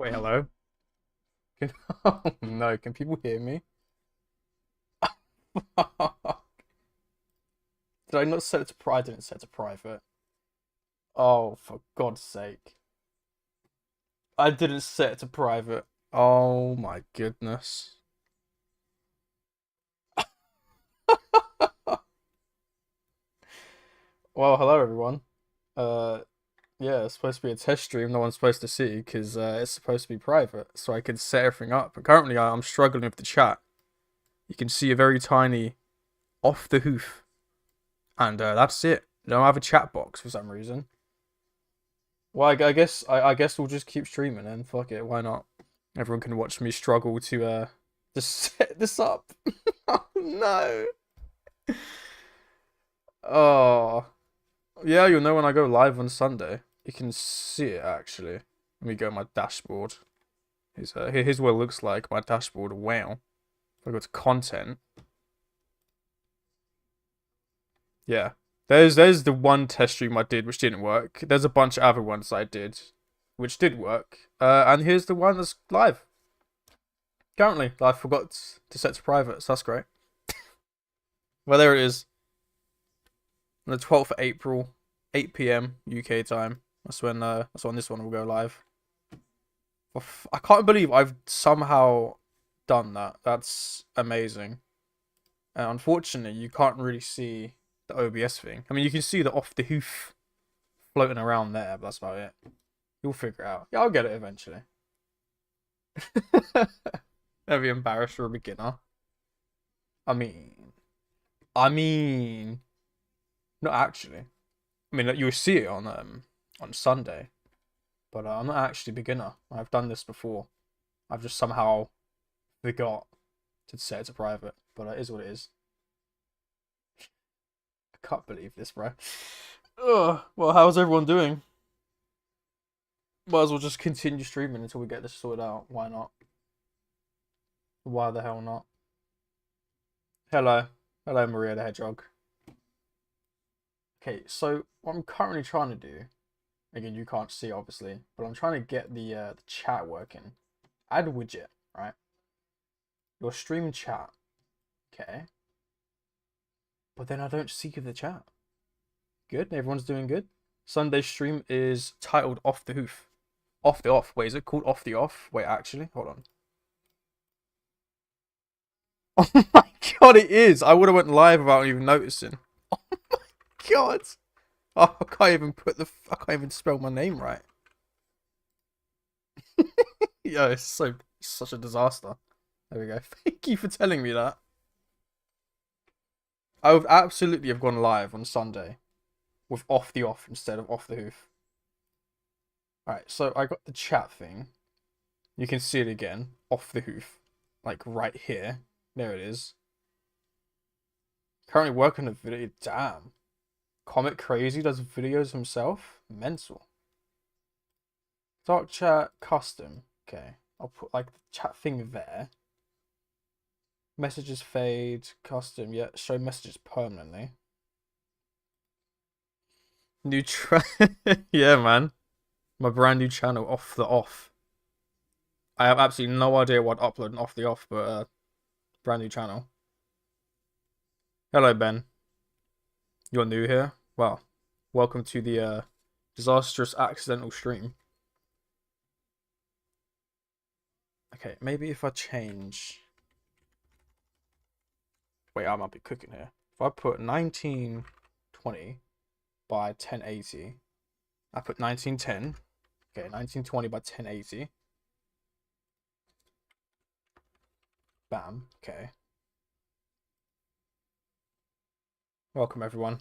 Wait, hello? Oh no, can people hear me? Did I not set it to private? I didn't set it to private. Oh, for God's sake. I didn't set it to private. Oh my goodness. Well, hello everyone. Uh, yeah, it's supposed to be a test stream no one's supposed to see because it's supposed to be private, so I can set everything up. But currently, I'm struggling with the chat. You can see a very tiny off the hoof, and that's it. I don't have a chat box for some reason. Well, I guess we'll just keep streaming and fuck it, why not? Everyone can watch me struggle to just set this up. Oh no. Oh yeah, you'll know when I go live on Sunday. You can see it actually. Let me go to my dashboard. Here's what it looks like. My dashboard. Wow. If I go to content. Yeah. There's the one test stream I did which didn't work. There's a bunch of other ones I did which did work. And here's the one that's live. Currently, I forgot to set to private, so that's great. Well, there it is. On the 12th of April, 8 p.m. UK time. That's when this one will go live. I can't believe I've somehow done that. That's amazing. And unfortunately, you can't really see the OBS thing. I mean, you can see the off the hoof floating around there, but that's about it. You'll figure it out. Yeah, I'll get it eventually. That'd be embarrassed for a beginner. I mean, I mean, not actually. I mean, you'll see it on Sunday, but I'm not actually a beginner. I've done this before. I've just somehow forgot to set it to private, but it is what it is. I can't believe this, bro. Ugh. Well, how's everyone doing? Might as well just continue streaming until we get this sorted out. Why not? Why the hell not? Hello. Hello, Maria the Hedgehog. Okay, so what I'm currently trying to do, again, you can't see obviously, but I'm trying to get the chat working. Add widget, right? Your stream chat. Okay. But then I don't see the chat. Good, everyone's doing good. Sunday's stream is titled Off the Hoof. Off the Off. Wait, is it called Off the Off? Wait, actually, hold on. Oh my god, it is! I would have went live without even noticing. Oh my god! Oh, I can't even I can't even spell my name right. Yeah, it's such a disaster. There we go. Thank you for telling me that. I would absolutely have gone live on Sunday with Off the Off instead of Off the Hoof. Alright, so I got the chat thing. You can see it again. Off the Hoof. Like right here. There it is. Currently working on a video. Damn. Comet Crazy does videos himself? Mental. Dark chat custom. Okay. I'll put like the chat thing there. Messages fade. Custom. Yeah. Show messages permanently. New yeah, man. My brand new channel, Off the Off. I have absolutely no idea what uploading Off the Off, but brand new channel. Hello, Ben. You're new here? Well, welcome to the disastrous accidental stream. Okay, maybe if I change... Wait, I might be cooking here. If I put 1920 by 1080, I put 1910. Okay, 1920 by 1080. Bam, okay. Welcome, everyone.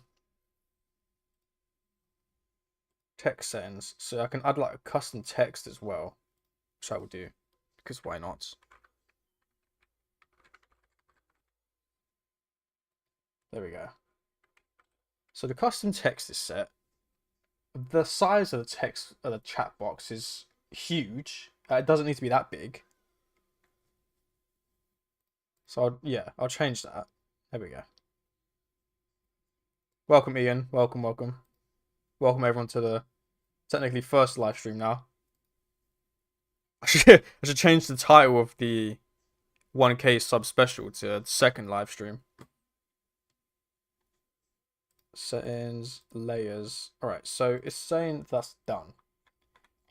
Text settings. So I can add like a custom text as well, which I will do, because why not? There we go. So the custom text is set. The size of the text of the chat box is huge. It doesn't need to be that big. So I'll change that. There we go. Welcome, Ian. Welcome, welcome. Welcome everyone to the technically first live stream now. I should change the title of the 1K sub special to second live stream. Settings, layers. Alright, so it's saying that's done.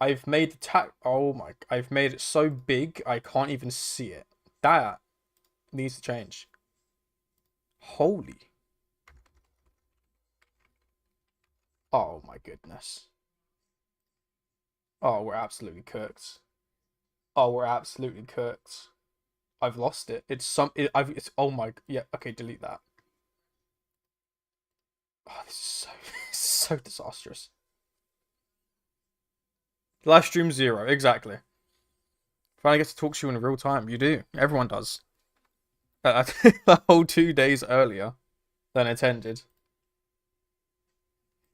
I've made the oh my, I've made it so big I can't even see it. That needs to change. Holy. Oh my goodness. Oh, we're absolutely cooked. Oh, we're absolutely cooked. I've lost it. It's oh my, yeah, okay, delete that. Oh, this is so, so disastrous. Live stream 0, exactly. Finally get to talk to you in real time. You do. Everyone does. A whole 2 days earlier than intended.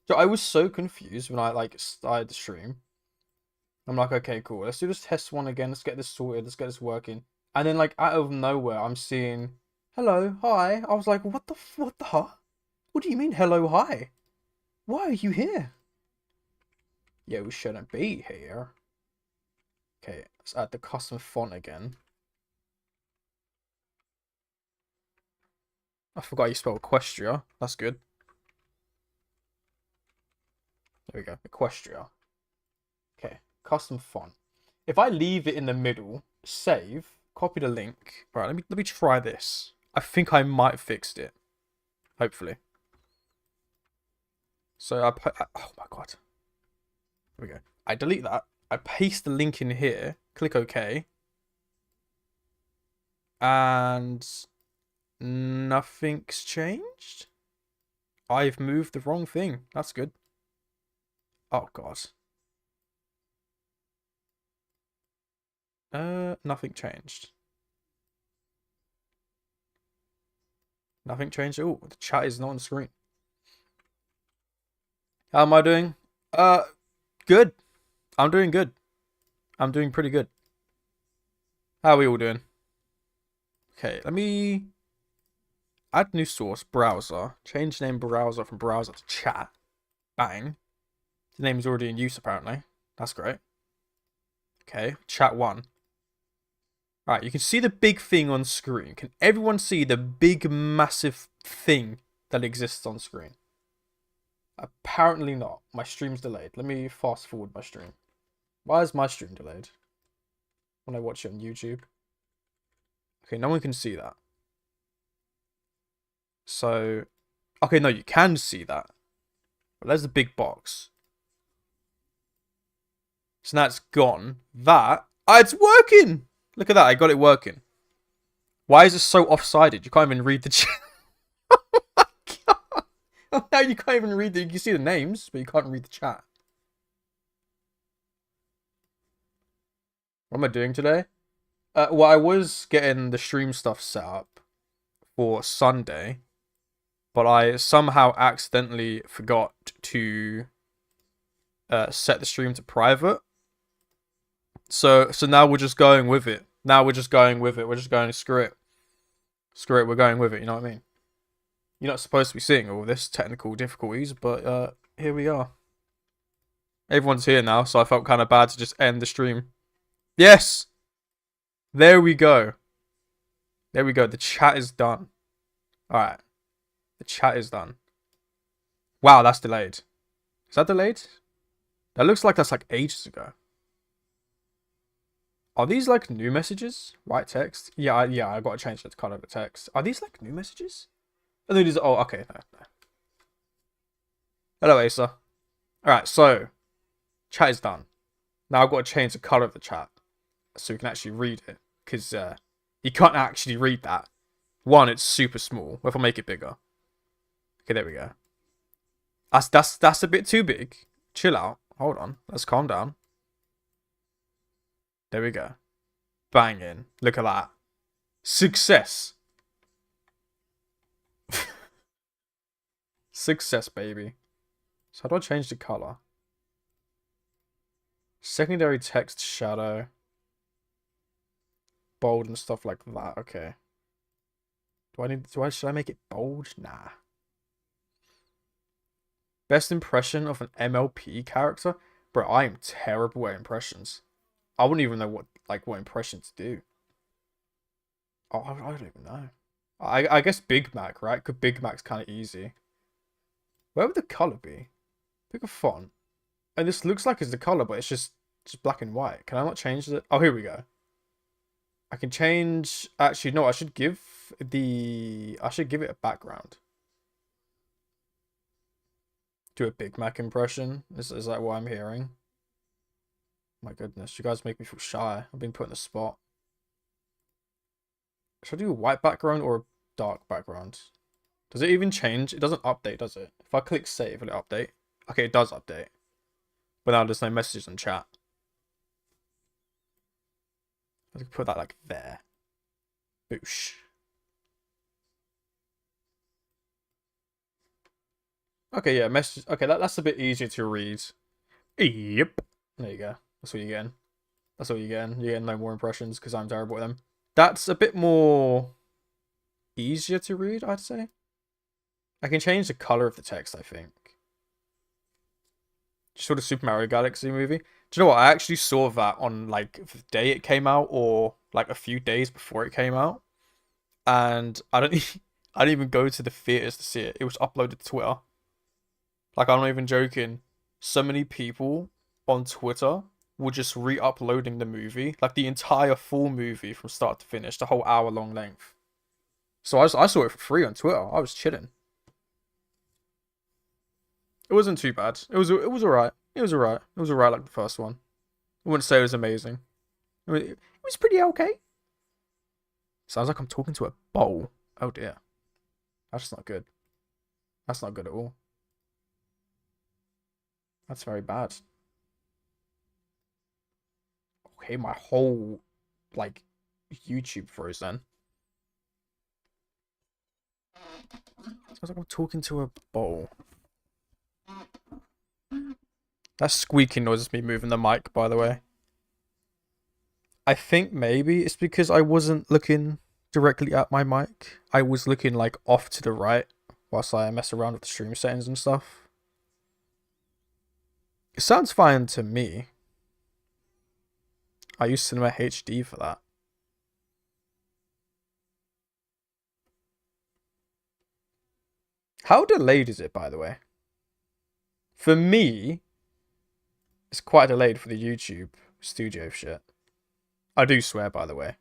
So I was so confused when I like started the stream. I'm like, okay, cool. Let's do this test one again. Let's get this sorted. Let's get this working. And then like out of nowhere, I'm seeing, hello, hi. I was like, what the? What do you mean, hello, hi? Why are you here? Yeah, we shouldn't be here. Okay, let's add the custom font again. I forgot you spelled Equestria. That's good. There we go. Equestria. Okay, custom font. If I leave it in the middle, save, copy the link. All right, let me try this. I think I might have fixed it. Hopefully. So oh my god. There we go. I delete that. I paste the link in here. Click OK. And nothing's changed. I've moved the wrong thing. That's good. Oh god. Nothing changed. Nothing changed at all. The chat is not on the screen. How am I doing? Good. I'm doing good. I'm doing pretty good. How are we all doing? Okay, let me add new source, browser. Change name browser from browser to chat. Bang. The name's already in use apparently. That's great. Okay, chat 1. Alright, you can see the big thing on screen. Can everyone see the big massive thing that exists on screen? Apparently not. My stream's delayed. Let me fast forward my stream. Why is my stream delayed? When I watch it on YouTube. Okay, no one can see that. So, okay, no, you can see that. But there's the big box. So now it's gone. That, it's working! Look at that, I got it working. Why is it so off-sided? You can't even read the chat. Oh my god! Oh, now you can't even read you can see the names, but you can't read the chat. What am I doing today? Well, I was getting the stream stuff set up for Sunday, but I somehow accidentally forgot to set the stream to private. So now we're just going with it. We're just going, screw it. Screw it, we're going with it, you know what I mean? You're not supposed to be seeing all this technical difficulties, but here we are. Everyone's here now, so I felt kind of bad to just end the stream. Yes! There we go. There we go. The chat is done. Alright. The chat is done. Wow, that's delayed. Is that delayed? That looks like that's like ages ago. Are these like new messages? White text? Yeah, I gotta change the color of the text. Are these like new messages? Oh, these are, oh, okay. No. Hello, Asa. Alright, so chat is done. Now I've got to change the color of the chat so we can actually read it. Because you can't actually read that. One, it's super small. What if I make it bigger? Okay, there we go. That's a bit too big. Chill out. Hold on. Let's calm down. There we go. Banging. Look at that. Success. Success, baby. So how do I change the color? Secondary text shadow. Bold and stuff like that. Okay. Should I make it bold? Nah. Best impression of an MLP character? Bro, I am terrible at impressions. I wouldn't even know what impression to do. Oh, I don't even know. I guess Big Mac, right? Because Big Mac's kind of easy. Where would the color be? Pick a font. And this looks like it's the color, but it's just black and white. Can I not change it? Oh, here we go. I can change. Actually, no. I should give it a background. Do a Big Mac impression. Is that what I'm hearing? My goodness, you guys make me feel shy. I've been put in the spot. Should I do a white background or a dark background? Does it even change? It doesn't update, does it? If I click save, will it update? Okay, it does update. But now there's no messages in chat. I can put that like there. Boosh. Okay, yeah, message. Okay, that's a bit easier to read. Yep. There you go. That's what you're getting. That's what you're getting. You're getting no more impressions because I'm terrible at them. That's a bit more easier to read, I'd say. I can change the color of the text, I think. Just saw the Super Mario Galaxy movie. Do you know what? I actually saw that on like the day it came out or like a few days before it came out. And I didn't even go to the theaters to see it. It was uploaded to Twitter. Like, I'm not even joking. So many people on Twitter were just re-uploading the movie. Like, the entire full movie from start to finish. The whole hour-long length. So I saw it for free on Twitter. I was chilling. It wasn't too bad. It was alright. It was alright. It was alright like the first one. I wouldn't say it was amazing. I mean, it was pretty okay. Sounds like I'm talking to a bowl. Oh dear. That's just not good. That's not good at all. That's very bad. Okay, my whole, like, YouTube froze then. Sounds like I'm talking to a bowl. That squeaking noise is me moving the mic, by the way. I think maybe it's because I wasn't looking directly at my mic. I was looking, like, off to the right whilst I mess around with the stream settings and stuff. It sounds fine to me. I use Cinema HD for that. How delayed is it, by the way? For me, it's quite delayed for the YouTube studio shit. I do swear, by the way.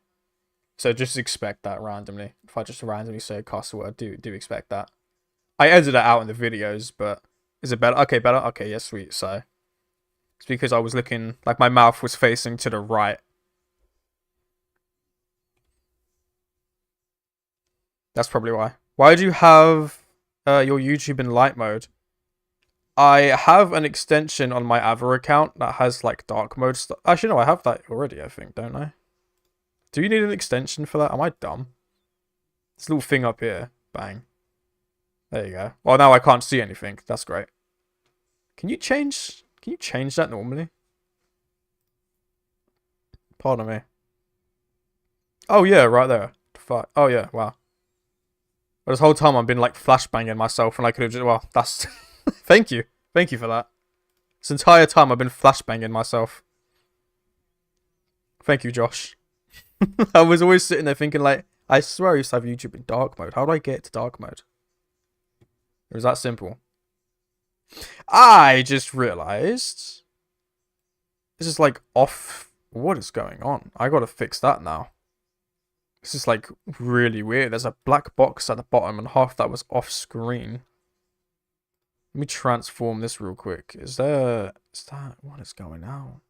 So just expect that randomly. If I just randomly say a cuss word, do expect that. I edited it out in the videos, but is it better? Okay, better? Okay, yeah, sweet. So it's because I was looking, like my mouth was facing to the right. That's probably why. Why do you have your YouTube in light mode? I have an extension on my other account that has like dark mode stuff. Actually, no, I have that already, I think, don't I? Do you need an extension for that? Am I dumb? This little thing up here. Bang. There you go. Well, now I can't see anything. That's great. Can you change that normally? Pardon me. Oh yeah, right there. Fuck. Oh yeah, wow. But this whole time I've been like flashbanging myself and I could have just, well, that's thank you. Thank you for that. This entire time I've been flashbanging myself. Thank you, Josh. I was always sitting there thinking like, I swear I used to have YouTube in dark mode. How do I get to dark mode? It was that simple. I just realized this is like off. What is going on? I gotta fix that now. This is like really weird. There's a black box at the bottom and half that was off screen. Let me transform this real quick. Is that what is going on?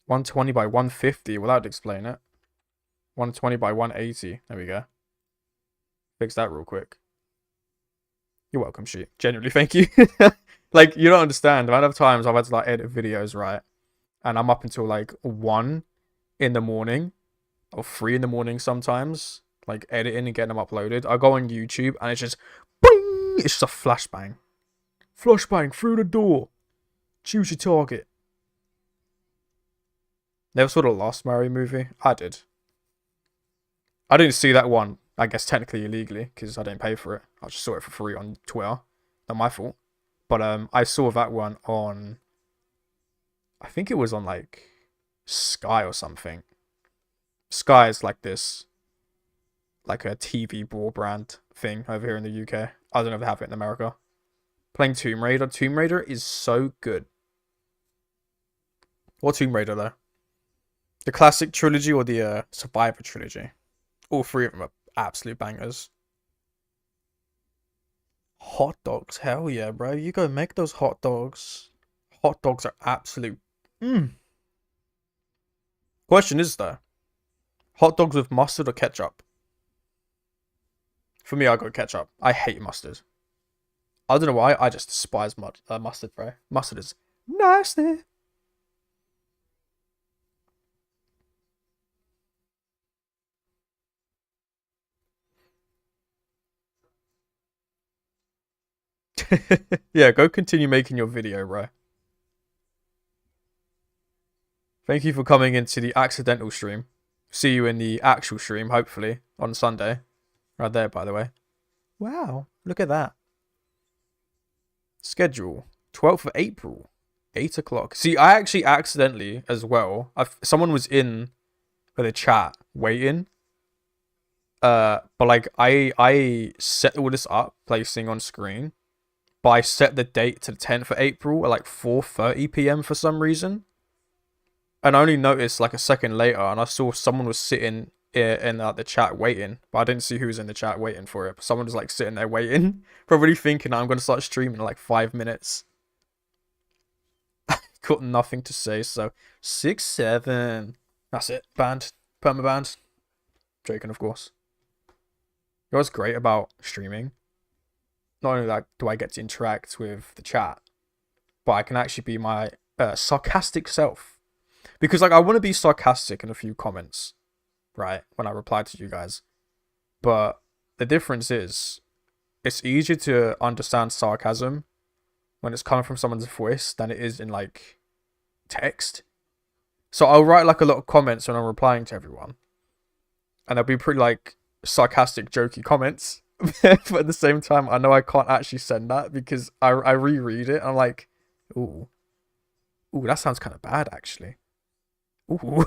120 by 150. Well, that'd explain it. 120 by 180. There we go. Fix that real quick. You're welcome, sheet. Genuinely, thank you. Like, you don't understand. The amount of times I've had to like edit videos, right? And I'm up until like 1 in the morning. Or 3 in the morning sometimes. Like, editing and getting them uploaded. I go on YouTube and it's just... Boing! It's just a flashbang. Flashbang through the door. Choose your target. Never saw the last Mario movie? I did. I didn't see that one, I guess technically illegally, because I didn't pay for it. I just saw it for free on Twitter. Not my fault. But I saw that one on... I think it was on like Sky or something. Sky is like this, like a TV broadband thing over here in the UK. I don't know if they have it in America. Playing Tomb Raider. Tomb Raider is so good. What Tomb Raider though? The classic trilogy or the Survivor trilogy? All three of them are absolute bangers. Hot dogs, hell yeah, bro. You go make those hot dogs. Hot dogs are absolute. Question is though, hot dogs with mustard or ketchup? For me, I go ketchup. I hate mustard. I don't know why. I just despise mustard, bro. Mustard is nasty. Yeah, go continue making your video, bro. Thank you for coming into the accidental stream. See you in the actual stream, hopefully, on Sunday. Right there, by the way. Wow, look at that. Schedule. 12th of April. 8 o'clock. See, I actually accidentally, as well, someone was in the chat waiting. But like, I set all this up, placing on screen. But I set the date to the 10th of April at like 4:30 p.m. for some reason. And I only noticed like a second later, and I saw someone was sitting in the chat waiting, but I didn't see who was in the chat waiting for it. But someone was like sitting there waiting, probably thinking I'm gonna start streaming in like 5 minutes. Got nothing to say, so 6-7. That's it. Banned. Permabanned. Draken, of course. You know what's great about streaming? Not only that do I get to interact with the chat, but I can actually be my sarcastic self. Because like I want to be sarcastic in a few comments, right? When I reply to you guys. But the difference is it's easier to understand sarcasm when it's coming from someone's voice than it is in like text. So I'll write like a lot of comments when I'm replying to everyone. And they'll be pretty like sarcastic, jokey comments. But at the same time, I know I can't actually send that because I reread it and I'm like, ooh, that sounds kind of bad actually. Ooh,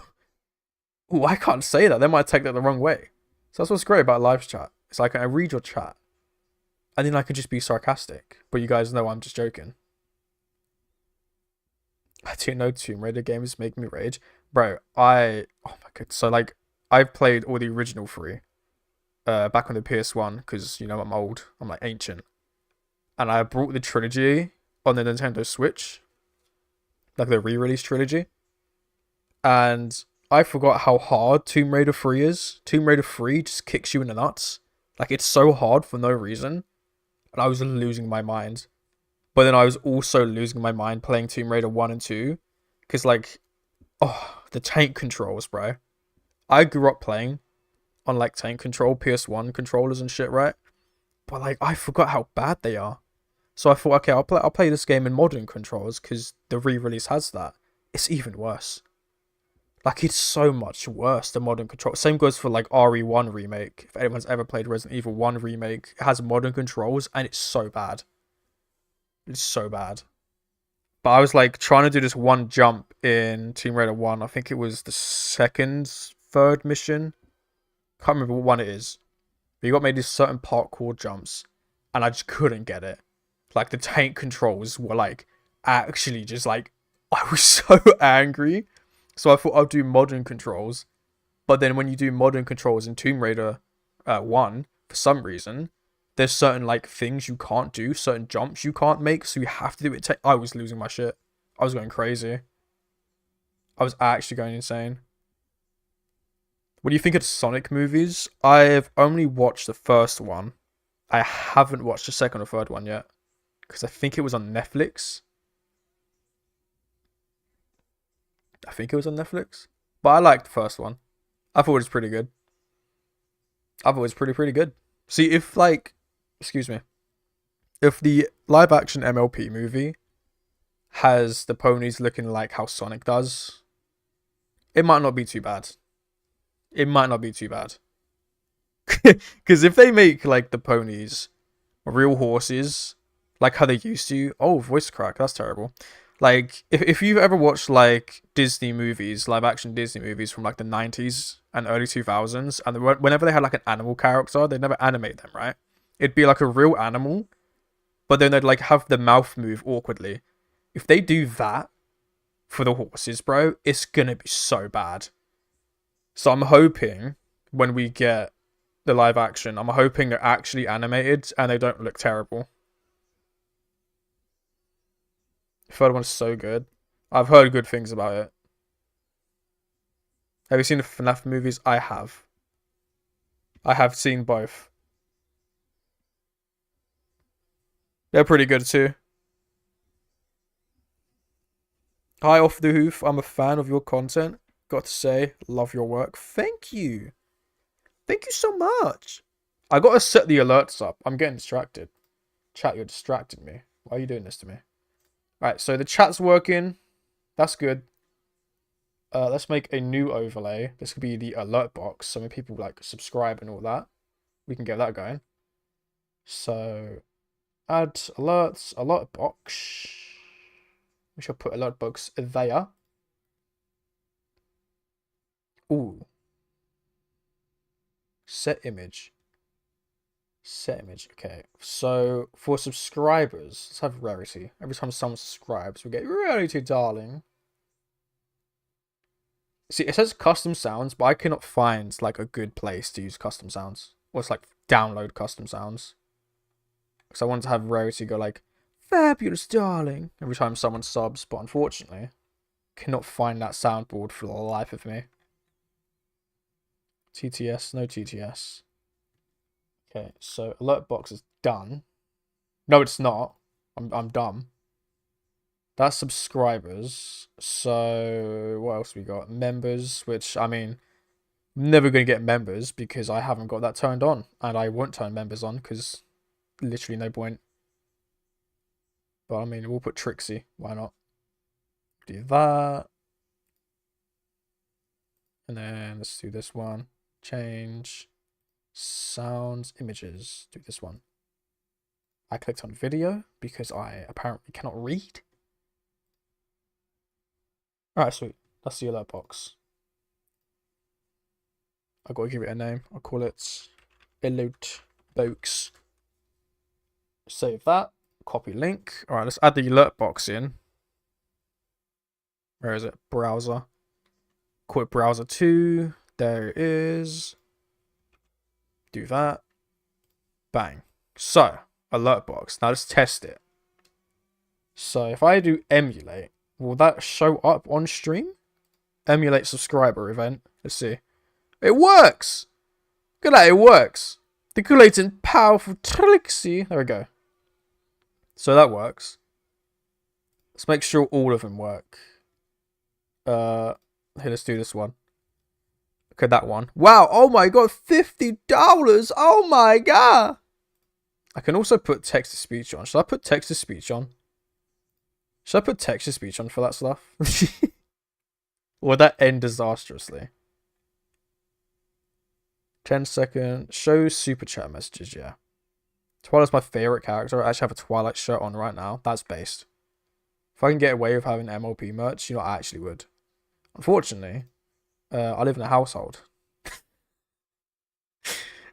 I can't say that. They might take that the wrong way. So that's what's great about live chat. It's like I read your chat, and then I can just be sarcastic, but you guys know I'm just joking. I do know Tomb Raider games make me rage, bro. Oh my god. So like, I've played all the original three, back on the PS1 because you know I'm old. I'm like ancient, and I brought the trilogy on the Nintendo Switch, like the re-release trilogy. And I forgot how hard Tomb Raider 3 is. Tomb Raider 3 just kicks you in the nuts. Like, it's so hard for no reason. And I was losing my mind. But then I was also losing my mind playing Tomb Raider 1 and 2. Because, like, oh, the tank controls, bro. I grew up playing on, like, tank control, PS1 controllers and shit, right? But, like, I forgot how bad they are. So I thought, okay, I'll play this game in modern controls because the re-release has that. It's even worse. Like, it's so much worse than modern control. Same goes for, like, RE1 Remake. If anyone's ever played Resident Evil 1 Remake, it has modern controls, and it's so bad. It's so bad. But I was, like, trying to do this one jump in Tomb Raider 1. I think it was the third mission. Can't remember what one it is. But you got made these certain parkour jumps, and I just couldn't get it. Like, the tank controls were, like, actually just, like, I was so angry. So I thought I'll do modern controls. But then when you do modern controls in Tomb Raider 1, for some reason, there's certain like things you can't do, certain jumps you can't make, so you have to do it. I was losing my shit. I was going crazy. I was actually going insane. What do you think of Sonic movies? I've only watched the first one. I haven't watched the second or third one yet. Because I think it was on Netflix. I think it was on Netflix. But I liked the first one. I thought it was pretty good. I thought it was pretty good. See, if like, excuse me, if the live action MLP movie has the ponies looking like how Sonic does, it might not be too bad. It might not be too bad. Because if they make like the ponies real horses, like how they used to, oh, voice crack, that's terrible. Like, if you've ever watched, like, Disney movies, live action Disney movies from, like, the 90s and early 2000s, and whenever they had, like, an animal character, they'd never animate them, right? It'd be, like, a real animal, but then they'd, like, have the mouth move awkwardly. If they do that for the horses, bro, it's gonna be so bad. So I'm hoping when we get the live action, I'm hoping they're actually animated and they don't look terrible. The third one's so good. I've heard good things about it. Have you seen the FNAF movies? I have. I have seen both. They're pretty good too. Hi, Off the Hoof. I'm a fan of your content. Got to say, love your work. Thank you. Thank you so much. I gotta set the alerts up. I'm getting distracted. Chat, you're distracting me. Why are you doing this to me? Alright, so the chat's working. That's good. Let's make a new overlay. This could be the alert box. So when people like subscribe and all that, we can get that going. So add alerts, alert box. We shall put alert box there. Ooh. Set image. Set image. Okay. So for subscribers, let's have rarity. Every time someone subscribes, we get rarity, darling. See, it says custom sounds, but I cannot find like a good place to use custom sounds. Or it's like download custom sounds. Because I want to have rarity go like fabulous, darling every time someone subs, but unfortunately, cannot find that soundboard for the life of me. TTS, no TTS. Okay, so alert box is done. No, it's not. I'm dumb. That's subscribers. So what else we got? Members, which I mean, I'm never gonna get members because I haven't got that turned on, and I won't turn members on because literally no point. But I mean, we'll put Trixie. Why not? Do that. And then let's do this one. Change sounds, images. Do this one. I clicked on video because I apparently cannot read. Alright, sweet. That's the alert box. I've got to give it a name. I'll call it alert box. Save that. Copy link. Alright, let's add the alert box in. Where is it? Browser. Call it browser 2. There it is. Do that. Bang. So, alert box. Now let's test it. So if I do emulate, will that show up on stream? Emulate subscriber event. Let's see. It works! Look at that, it works. The cool and powerful Trixie. There we go. So that works. Let's make sure all of them work. Here, let's do this one. Look at that one. Wow, oh my god, $50! Oh my god! I can also put text-to-speech on. Should I put text-to-speech on? Should I put text-to-speech on for that stuff? Or would that end disastrously? 10-second. Show super chat messages, yeah. Twilight's my favorite character. I actually have a Twilight shirt on right now. That's based. If I can get away with having MLP merch, you know, I actually would. Unfortunately, I live in a household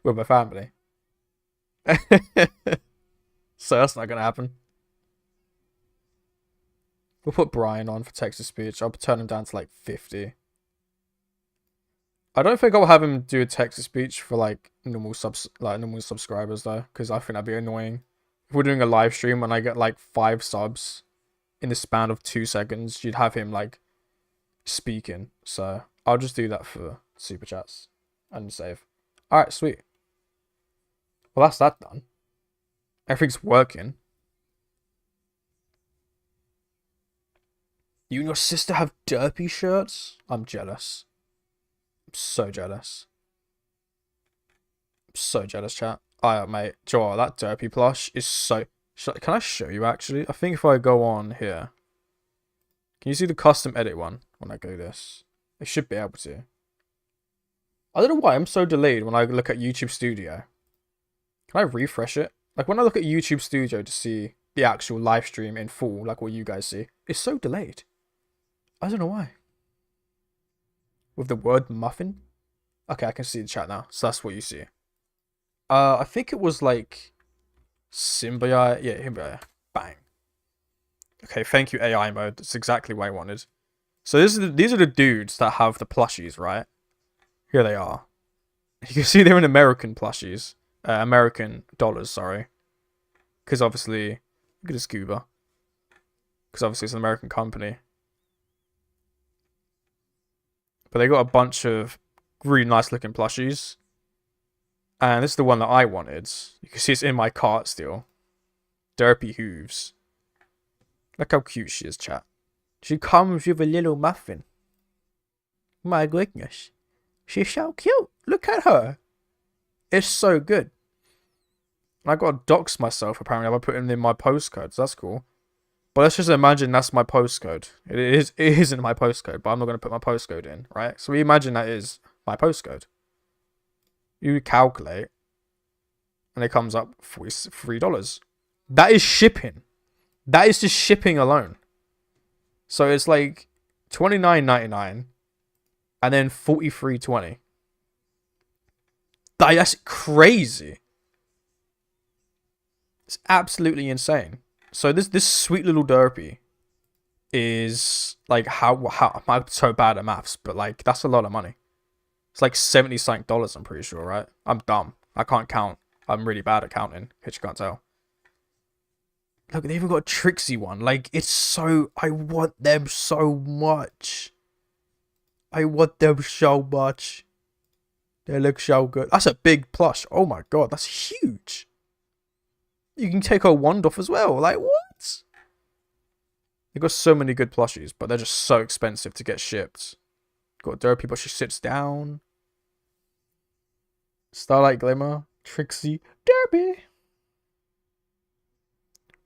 with my family. So that's not going to happen. We'll put Brian on for text-to-speech. I'll turn him down to like 50. I don't think I'll have him do a text-to-speech for like normal subscribers though, because I think that'd be annoying. If we're doing a live stream and I get like 5 subs in the span of 2 seconds, you'd have him like speaking. So I'll just do that for super chats and save. Alright, sweet. Well, that's that done. Everything's working. You and your sister have derpy shirts? I'm jealous. I'm so jealous. I'm so jealous, chat. Mate. Joel, that derpy plush is so... Can I show you, actually? I think if I go on here... Can you see the custom edit one when I go this? I should be able to. I don't know why I'm so delayed when I look at YouTube Studio. Can I refresh it? Like, when I look at YouTube Studio to see the actual live stream in full, like what you guys see. It's so delayed. I don't know why. With the word muffin? Okay, I can see the chat now. So that's what you see. I think it was like Symbiote. Yeah, Symbiote. Bang. Okay, thank you, AI mode. That's exactly what I wanted. So these are the dudes that have the plushies, right? Here they are. You can see they're in American plushies. American dollars, sorry. Because obviously, look at the scuba. Because obviously it's an American company. But they got a bunch of really nice looking plushies. And this is the one that I wanted. You can see it's in my cart still. Derpy Hooves. Look how cute she is, chat. She comes with a little muffin. My goodness. She's so cute. Look at her. It's so good. I gotta dox myself apparently by putting in my postcodes. That's cool. But let's just imagine that's my postcode. It isn't my postcode, but I'm not gonna put my postcode in, right? So we imagine that is my postcode. You calculate, and it comes up $43. That is shipping. That is just shipping alone. So it's like $29.99, and then $43.20. That's crazy. It's absolutely insane. So this sweet little derpy is like how I'm so bad at maths, but like that's a lot of money. It's like $70 I'm pretty sure, right? I'm dumb. I can't count. I'm really bad at counting. In case you can't tell. Look, they even got a Trixie one. Like it's so. I want them so much. I want them so much. They look so good. That's a big plush. Oh my god, that's huge. You can take her wand off as well. Like, what? They've got so many good plushies, but they're just so expensive to get shipped. Got Derpy, but she sits down. Starlight Glimmer. Trixie. Derpy.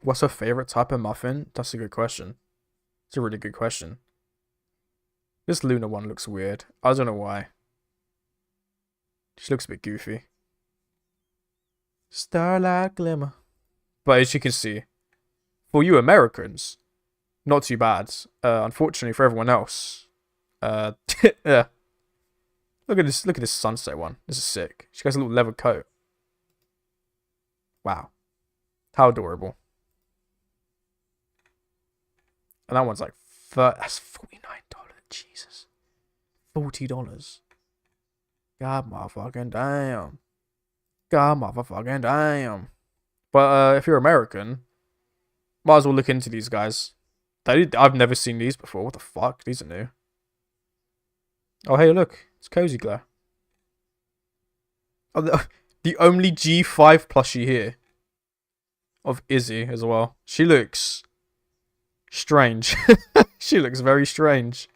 What's her favorite type of muffin? That's a good question. It's a really good question. This Luna one looks weird. I don't know why. She looks a bit goofy. Starlight Glimmer. But as you can see, for you Americans, not too bad. Unfortunately for everyone else, yeah. Look at this sunset one. This is sick. She has a little leather coat. Wow, how adorable. And that one's like that's $49. Jesus, $40. God motherfucking damn. God motherfucking damn. But if you're American, might as well look into these guys. I've never seen these before. What the fuck? These are new. Oh, hey, look. It's Cozy Glow. Oh, the only G5 plushie here. Of Izzy as well. She looks strange. She looks very strange.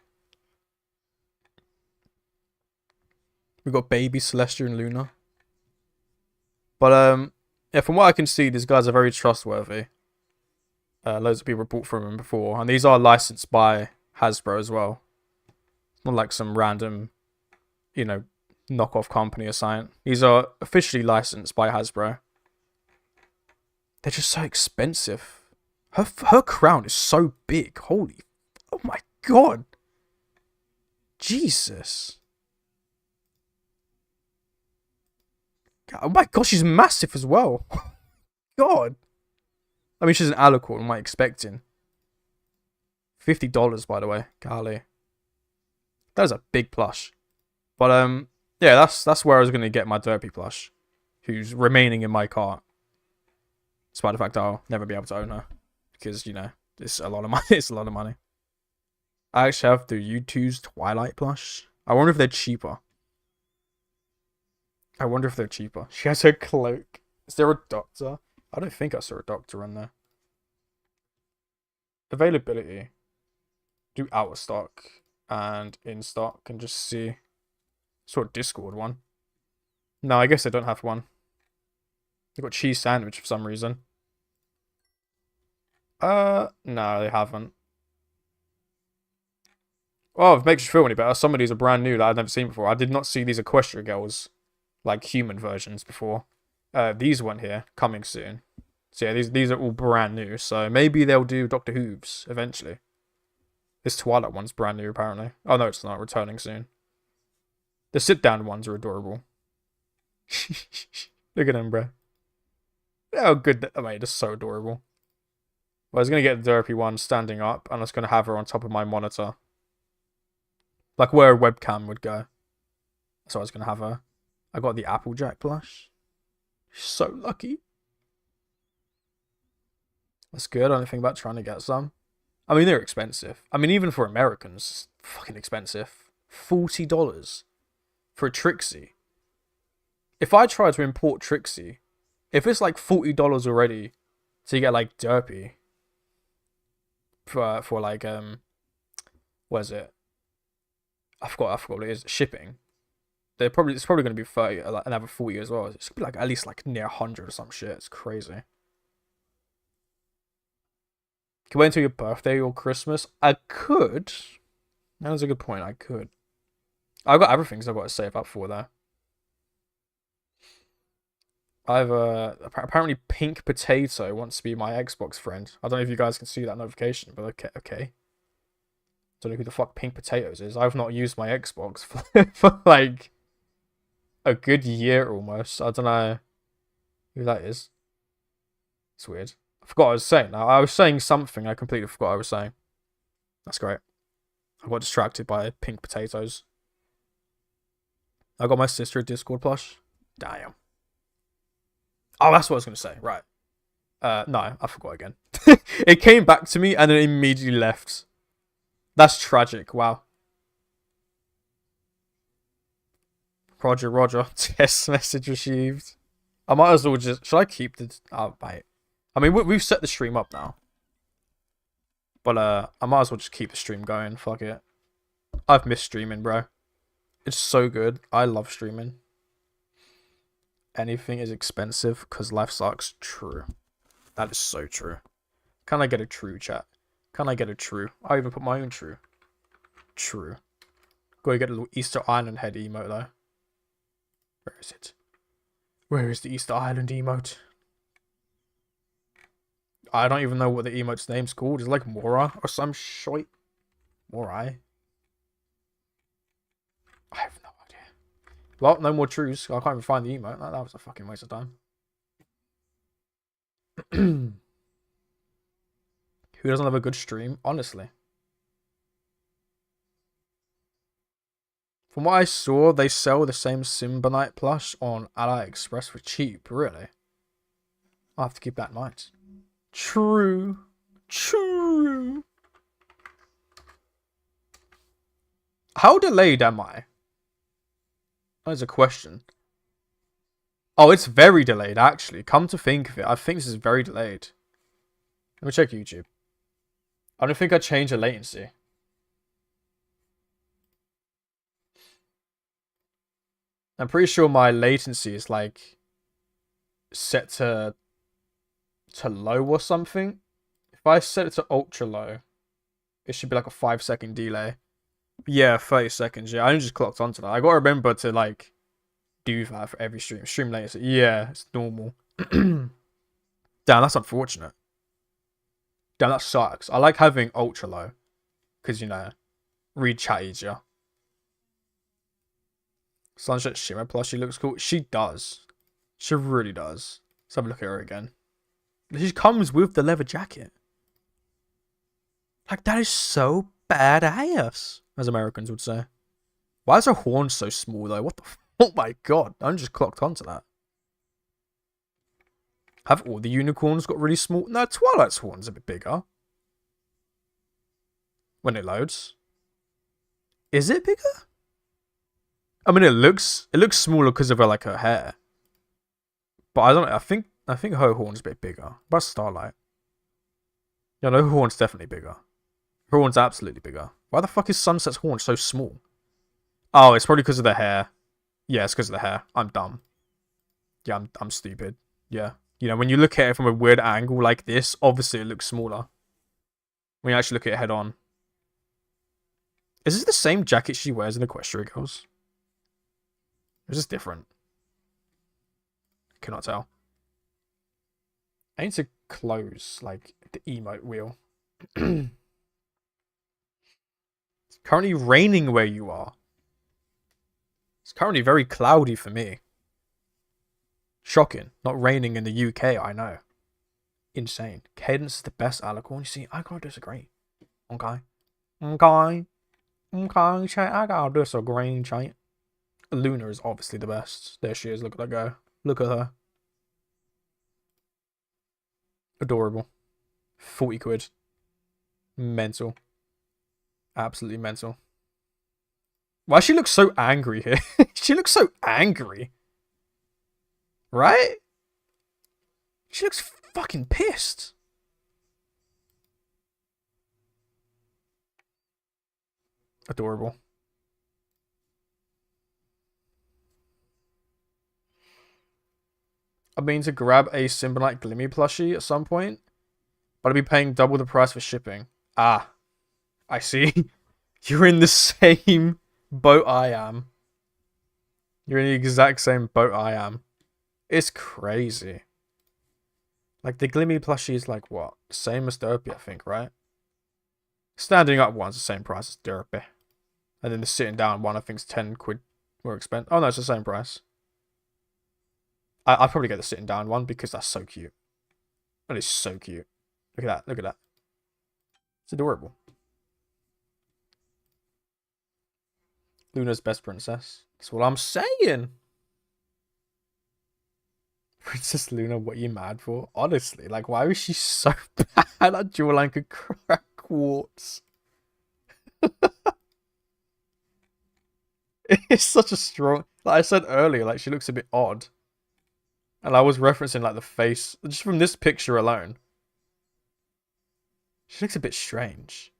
We've got Baby, Celestia, and Luna. But, yeah, from what I can see, these guys are very trustworthy. Loads of people have bought from them before. And these are licensed by Hasbro as well. Not like some random, you know, knockoff company or something. These are officially licensed by Hasbro. They're just so expensive. Her crown is so big. Holy... Oh my god. Jesus. Oh my god, she's massive as well. God. I mean, she's an alicorn. What am I expecting? $50, by the way. Golly. That is a big plush. But, yeah, that's where I was going to get my Derpy plush. Who's remaining in my cart. Despite the fact that I'll never be able to own her. Because, you know, it's a lot of money. It's a lot of money. I actually have the U2's Twilight plush. I wonder if they're cheaper. She has her cloak. Is there a doctor? I don't think I saw a doctor in there. Availability. Do out of stock and in stock and just see. Sort of Discord one. No, I guess they don't have one. They've got cheese sandwich for some reason. No, they haven't. Oh, if it makes you feel any better, some of these are brand new that I've never seen before. I did not see these Equestria Girls, like human versions before. These one here, coming soon. So yeah, these are all brand new. So maybe they'll do Doctor Who's eventually. This Twilight one's brand new, apparently. Oh, no, it's not. Returning soon. The sit-down ones are adorable. Look at them, bro. How good. Oh, mate, they're so adorable. Well, I was going to get the derpy one standing up, and I was going to have her on top of my monitor. Like where a webcam would go. So I was going to have her. I got the Applejack plush. So lucky. That's good. I don't think about trying to get some. I mean, they're expensive. I mean, even for Americans, fucking expensive. $40 for a Trixie. If I try to import Trixie, if it's like $40 already to get like derpy for like what is it? I forgot what it is. Shipping. It's probably going to be 30, another 40 as well. It's going to be like at least like near 100 or some shit. It's crazy. Can wait until your birthday or Christmas? I could. That was a good point. I could. I've got everything I've got to save up for there. I've apparently Pink Potato wants to be my Xbox friend. I don't know if you guys can see that notification, but okay. Don't know who the fuck Pink Potatoes is. I've not used my Xbox for like a good year almost. I don't know who that is. It's weird. I forgot what I was saying. Now I was saying something. I completely forgot what I was saying. That's great. I got distracted by Pink Potatoes. I got my sister a Discord plush. Damn. Oh, that's what I was going to say. Right. No, I forgot again. It came back to me and then immediately left. That's tragic. Wow. Roger. Test message received. I might as well just... Should I keep the... Oh, mate. I mean, we've set the stream up now. But, I might as well just keep the stream going. Fuck it. I've missed streaming, bro. It's so good. I love streaming. Anything is expensive because life sucks. True. That is so true. Can I get a true, chat? Can I get a true? I even put my own true. True. Gotta get a little Easter Island head emote, though. Where is it? Where is the Easter Island emote? I don't even know what the emote's name's called. Is it like Mora or some shite? Morai? I have no idea. Well, no more trues. I can't even find the emote. That was a fucking waste of time. Who doesn't have a good stream? Honestly. From what I saw, they sell the same Symbolite plush on AliExpress for cheap. Really? I'll have to keep that in mind. True. How delayed am I? That's a question. Oh, it's very delayed, actually. Come to think of it, I think this is very delayed. Let me check YouTube. I don't think I changed the latency. I'm pretty sure my latency is like set to low or something. If I set it to ultra low, it should be like a 5-second delay. Yeah, 30 seconds. Yeah, I only just clocked onto that. I gotta remember to like do that for every stream. Stream latency. Yeah, it's normal. Damn, that's unfortunate. Damn, that sucks. I like having ultra low because, you know, read chat easier. Sunset Shimmer plushie looks cool. She does. She really does. Let's have a look at her again. She comes with the leather jacket. Like, that is so badass, as Americans would say. Why is her horn so small, though? What the oh my god. I just clocked onto that. Have all the unicorns got really small? No, Twilight's horn's a bit bigger. When it loads. Is it bigger? I mean, it looks smaller because of her hair. But I don't know. I think her horn's a bit bigger. But Starlight. Yeah, no, her horn's definitely bigger. Her horn's absolutely bigger. Why the fuck is Sunset's horn so small? Oh, it's probably because of the hair. Yeah, it's because of the hair. I'm dumb. Yeah, I'm stupid. Yeah. You know, when you look at it from a weird angle like this, obviously it looks smaller. When you actually look at it head on. Is this the same jacket she wears in Equestria Girls? Or is this different? Cannot tell. I need to close, like, the emote wheel. It's currently raining where you are. It's currently very cloudy for me. Shocking. Not raining in the UK, I know. Insane. Cadence is the best alicorn. You see, I gotta disagree. Okay. Okay. Okay, chat. I gotta disagree, chat. Luna is obviously the best. There she is. Look at that girl. Look at her. Adorable. 40 quid. Mental. Absolutely mental. Why she looks so angry here? She looks so angry. Right? She looks fucking pissed. Adorable. I mean to grab a Symbolite Glimmy plushie at some point, but I'd be paying double the price for shipping. Ah, I see. You're in the same boat I am. You're in the exact same boat I am. It's crazy. Like, the Glimmy plushie is like what? Same as Derpy, I think, right? Standing up one's the same price as Derpy. And then the sitting down one, I think, is 10 quid more expensive. Oh, no, it's the same price. I'd probably get the sitting down one because that's so cute. That is so cute. Look at that. Look at that. It's adorable. Luna's best princess. That's what I'm saying. Princess Luna, what are you mad for? Honestly, like, why was she so bad? That jawline could crack quartz. It's such a strong... Like I said earlier, like, she looks a bit odd. And I was referencing, like, the face. Just from this picture alone. She looks a bit strange.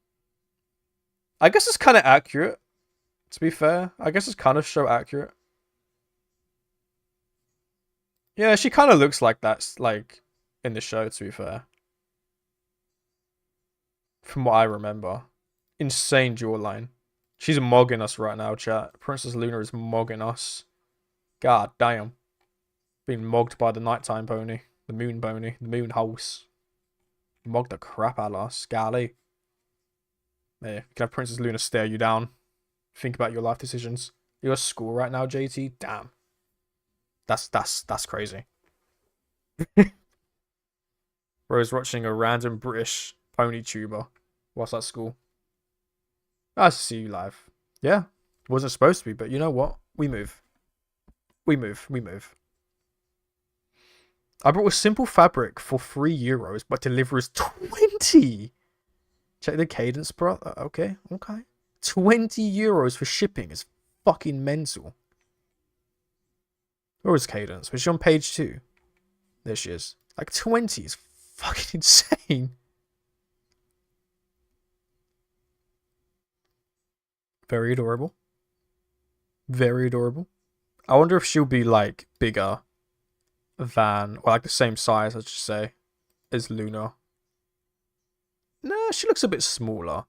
I guess it's kind of accurate. To be fair. I guess it's kind of show accurate. Yeah, she kind of looks like that, like, in the show, to be fair. From what I remember. Insane jawline. She's mogging us right now, chat. Princess Luna is mogging us. God damn. Being mogged by the nighttime pony. The moon pony. The moon house. Mogged the crap out of us. Golly. Yeah, you can have Princess Luna stare you down. Think about your life decisions. You're at school right now, JT? Damn. That's crazy. Bro's watching a random British pony tuber whilst at school. Nice to see you live. Yeah, wasn't supposed to be, but you know what? We move. We move. We move. I brought a simple fabric for €3, but delivers 20. Check the cadence, bro. Okay, okay. €20 for shipping is fucking mental. Where was Cadence? Was she on page 2? There she is. Like, 20 is fucking insane. Very adorable. Very adorable. I wonder if she'll be, like, bigger than, or like the same size, I should say, as Luna. Nah, she looks a bit smaller.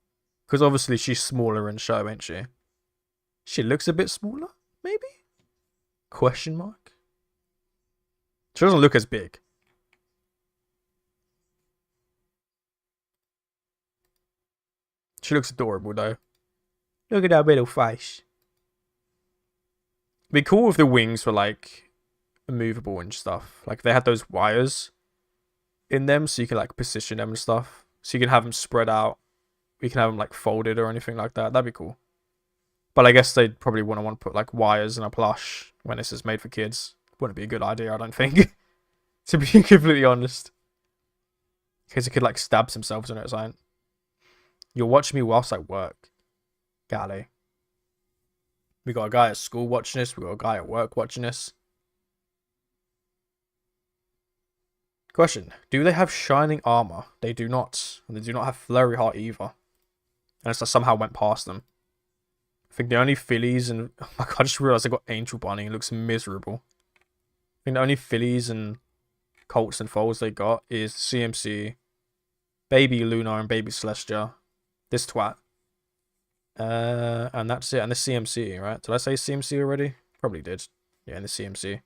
Because obviously she's smaller in show, ain't she? She looks a bit smaller, maybe? Question mark? She doesn't look as big. She looks adorable, though. Look at that little face. It'd be cool if the wings were, like, movable and stuff. Like, they had those wires in them, so you can, like, position them and stuff. So you can have them spread out. We can have them, like, folded or anything like that. That'd be cool. But I guess they'd probably want to put, like, wires in a plush when this is made for kids. Wouldn't be a good idea, I don't think. To be completely honest. In case a kid, like, stabs themselves in it or something. You'll watch me whilst I work. Golly. We got a guy at school watching this. We got a guy at work watching this. Question. Do they have shining armor? They do not. And they do not have Flurry Heart either. Unless I somehow went past them. I think the only fillies and... Oh my god, I just realised I got Angel Bunny. It looks miserable. I think the only fillies and colts and foals they got is CMC, Baby Luna, and Baby Celestia. This twat. And that's it. And the CMC, right? Did I say CMC already? Probably did. Yeah, and the CMC.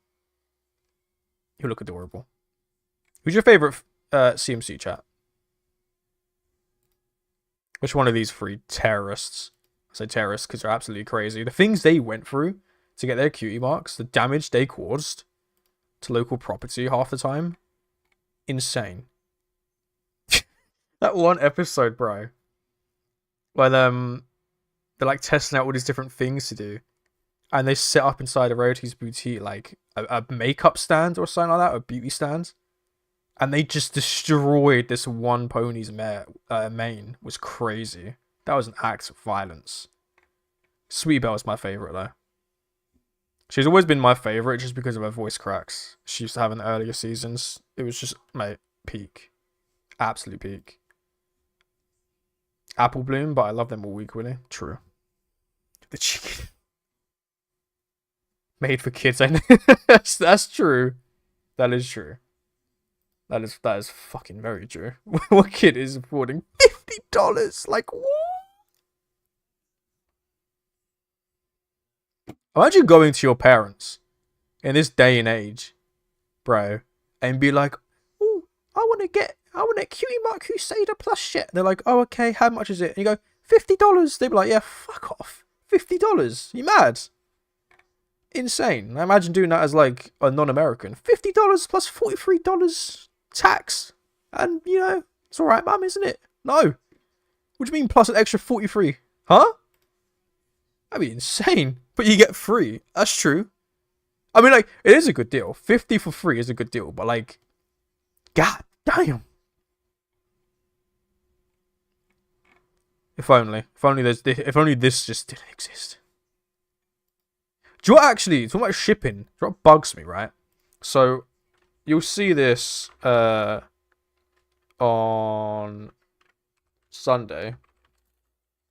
You look adorable. Who's your favorite CMC chat. Which one of these three terrorists? I say terrorists because they're absolutely crazy. The things they went through to get their cutie marks, the damage they caused to local property half the time, insane. That one episode, bro, when they're like testing out all these different things to do, and they set up inside a Royalties boutique like a makeup stand or something like that, a beauty stand, and they just destroyed this one pony's mane. Was crazy. That was an act of violence. Sweet Belle is my favorite though. She's always been my favorite just because of her voice cracks she used to have in the earlier seasons. It was just, mate, peak. Absolute peak. Apple Bloom, but I love them all equally. True. The chicken. Made for kids, I know. That's true. That is true. That is fucking very true. What kid is affording $50? Like, what? Imagine going to your parents in this day and age, bro, and be like, "Oh, I want a Cutie Mark Crusader plus shit." And they're like, "Oh, okay, how much is it?" And you go, $50. They'd be like, "Yeah, fuck off. $50? You mad?" Insane. I imagine doing that as like a non-American. $50 plus $43 tax. And, you know, it's alright, mum, isn't it? No. What do you mean plus an extra 43? Huh? That'd be insane. But you get free. That's true. I mean, like, it is a good deal. 50 for free is a good deal. But, like, god damn. If only this just didn't exist. Do you know what actually, talking about shipping, do you know what bugs me, right? So, you'll see this on Sunday.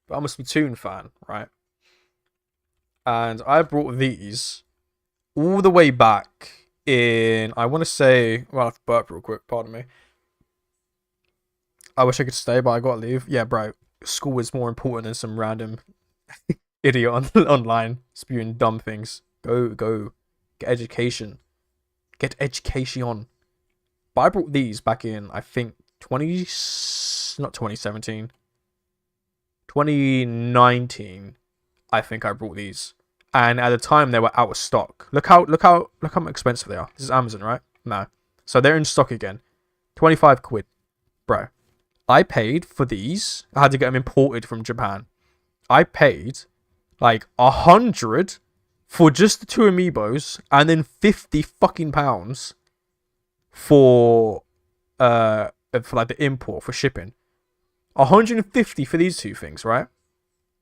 But I'm a Splatoon fan, right? And I brought these all the way back in, I want to say, well, I have to burp real quick, pardon me. I wish I could stay, but I gotta leave. Yeah, bro, school is more important than some random idiot online spewing dumb things. Go. Get education. Get education. But I brought these back in, I think, 2019. I think I brought these. And at the time, they were out of stock. Look how expensive they are. This is Amazon, right? No. So they're in stock again. 25 quid. Bro. I paid for these. I had to get them imported from Japan. I paid like 100 for just the two amiibos, and then 50 fucking pounds for like the import for shipping. 150 for these two things, right?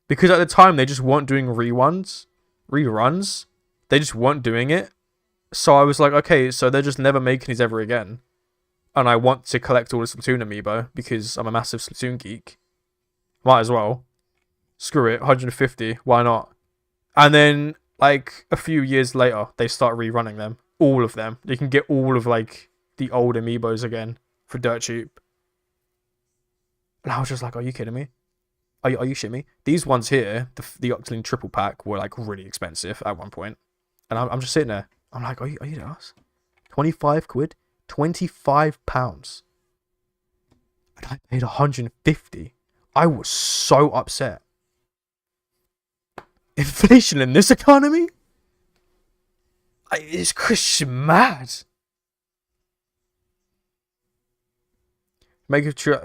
Because at the time they just weren't doing reruns. They just weren't doing it. So I was like, okay, so they're just never making these ever again. And I want to collect all the Splatoon amiibo because I'm a massive Splatoon geek. Might as well. Screw it, 150, why not? And then, like, a few years later, they start rerunning them. All of them. You can get all of, like, the old amiibos again for dirt cheap. And I was just like, are you kidding me? Are you shitting me? These ones here, the Octoling triple pack, were, like, really expensive at one point. And I'm just sitting there. I'm like, are you us? 25 quid? 25 pounds. And I paid 150. I was so upset. Inflation in this economy? Is Christian mad? Make it true.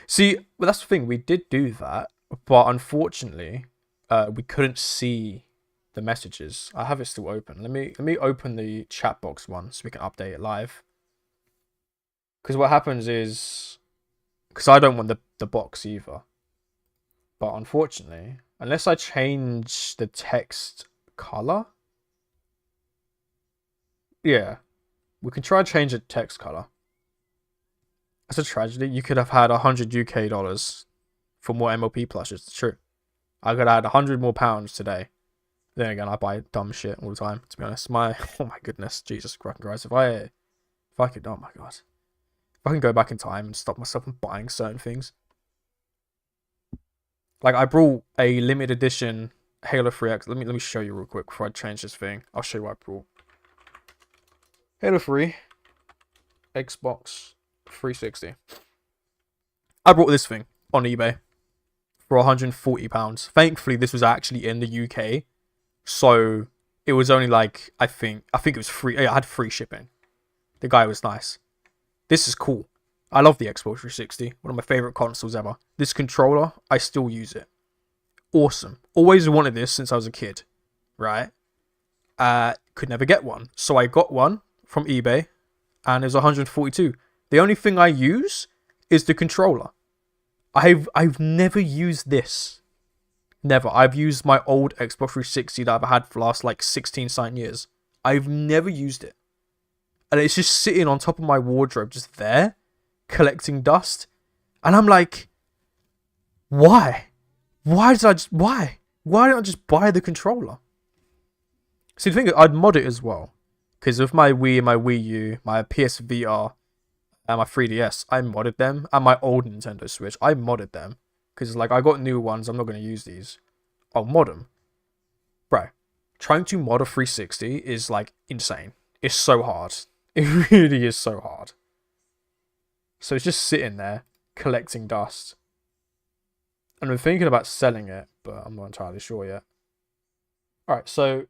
See, well, that's the thing. We did do that, but unfortunately, we couldn't see the messages. I have it still open. Let me open the chat box one so we can update it live. Because what happens is, because I don't want the box either. But unfortunately, unless I change the text color, yeah, we can try to change the text color. That's a tragedy. You could have had 100 UK dollars for more MLP plushes. It's true. I could have had 100 more pounds today. Then again, I buy dumb shit all the time, to be honest. Oh my goodness, Jesus Christ. If I could, oh my god. If I can go back in time and stop myself from buying certain things. Like, I brought a limited edition Halo 3X. Let me show you real quick before I change this thing. I'll show you what I brought. Halo 3. Xbox 360. I bought this thing on eBay for £140. Thankfully, this was actually in the UK, so it was only like I think it was free. I had free shipping. The guy was nice. This is cool. I love the Xbox 360. One of my favorite consoles ever. This controller, I still use it. Awesome. Always wanted this since I was a kid, right? Could never get one, so I got one from eBay, and it was 142. The only thing I use is the controller. I've never used this. Never. I've used my old Xbox 360 that I've had for the last like 16 something years. I've never used it. And it's just sitting on top of my wardrobe, just there, collecting dust. And I'm like, why? Why didn't I just buy the controller? See, the thing is, I'd mod it as well. Because with my Wii and my Wii U, my PSVR, and my 3DS, I modded them. And my old Nintendo Switch, I modded them. Because, like, I got new ones, I'm not going to use these. I'll mod them. Bro, trying to mod a 360 is, like, insane. It's so hard. It really is so hard. So it's just sitting there, collecting dust. And I'm thinking about selling it, but I'm not entirely sure yet. Alright, so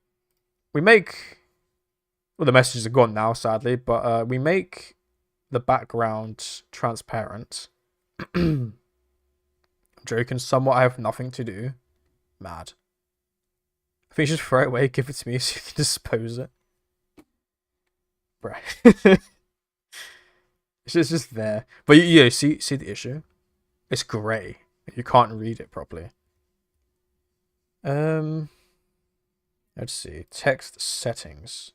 we make... Well, the messages are gone now, sadly, but we make the background transparent. I'm joking somewhat. I have nothing to do. Mad. I think you should throw it away, give it to me so you can dispose it. Right. It's just there. But yeah, see the issue? It's grey. You can't read it properly. Let's see. Text settings.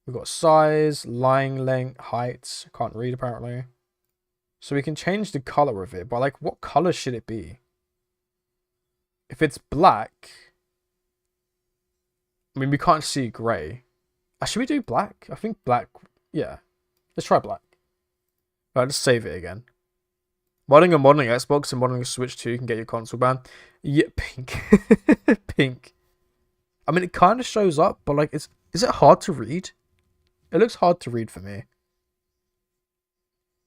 We've got size, line length, height. Can't read apparently. So we can change the color of it, but like, what color should it be? If it's black, I mean, we can't see grey. Should we do black? I think black. Yeah, let's try black. Right, let's save it again. Modding a modding Xbox and modding a Switch 2 can get your console banned. Yeah, pink. Pink. I mean, it kind of shows up, but like, is it hard to read? It looks hard to read for me.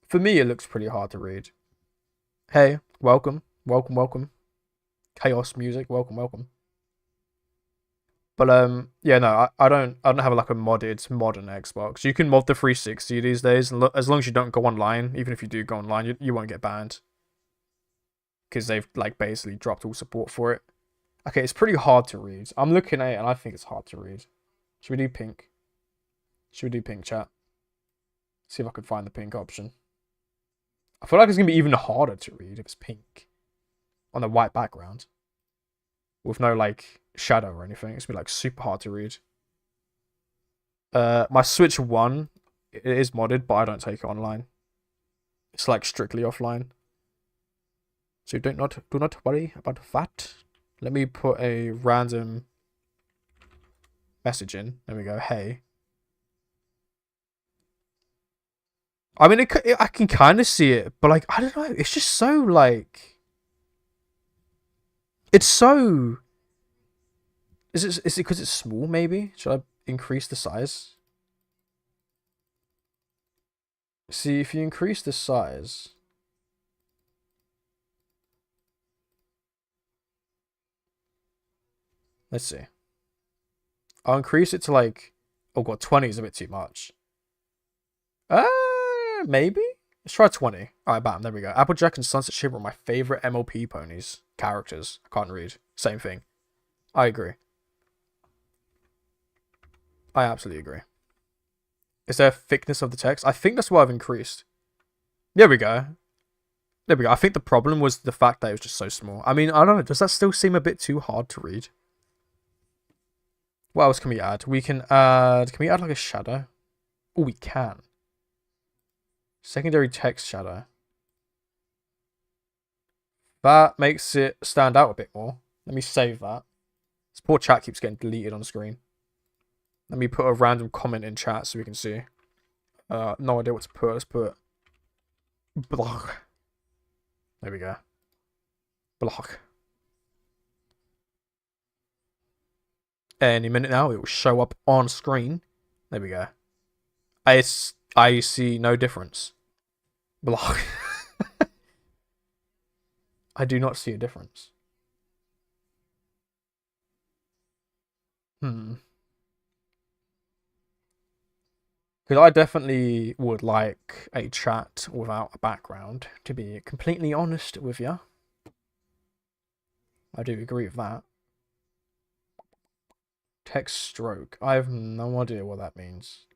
For me, it looks pretty hard to read. Hey, welcome. Welcome, welcome. Chaos music, welcome, welcome. But yeah, no, I don't have like a modded modern Xbox. You can mod the 360 these days, as long as you don't go online. Even if you do go online, you won't get banned, because they've like basically dropped all support for it. Okay, it's pretty hard to read. I'm looking at it and I think it's hard to read. Should we do pink? Should we do pink, chat? See if I can find the pink option. I feel like it's gonna be even harder to read if it's pink on a white background with no like shadow or anything. It's gonna be like super hard to read. My Switch 1, it is modded, but I don't take it online. It's like strictly offline. So do not worry about that. Let me put a random message in. There we go. Hey. I mean, I can kind of see it, but like, I don't know. It's just so like, it's so. Is it because it's small? Maybe should I increase the size? See, if you increase the size, let's see. I'll increase it to like, oh god, 20 is a bit too much. Maybe? Let's try 20. Alright, bam, there we go. Applejack and Sunset Shimmer are my favorite MLP ponies. Characters. I can't read. Same thing. I agree. I absolutely agree. Is there a thickness of the text? I think that's what I've increased. There we go. There we go. I think the problem was the fact that it was just so small. I mean, I don't know. Does that still seem a bit too hard to read? What else can we add? We can add... Can we add like a shadow? Oh, we can. Secondary text shadow. That makes it stand out a bit more. Let me save that. This poor chat keeps getting deleted on screen. Let me put a random comment in chat so we can see. No idea what to put. Let's put... Blog. There we go. Blog. Any minute now, it will show up on screen. There we go. I see no difference. Block. I do not see a difference. Hmm. Because I definitely would like a chat without a background, to be completely honest with you. I do agree with that. Text stroke. I have no idea what that means.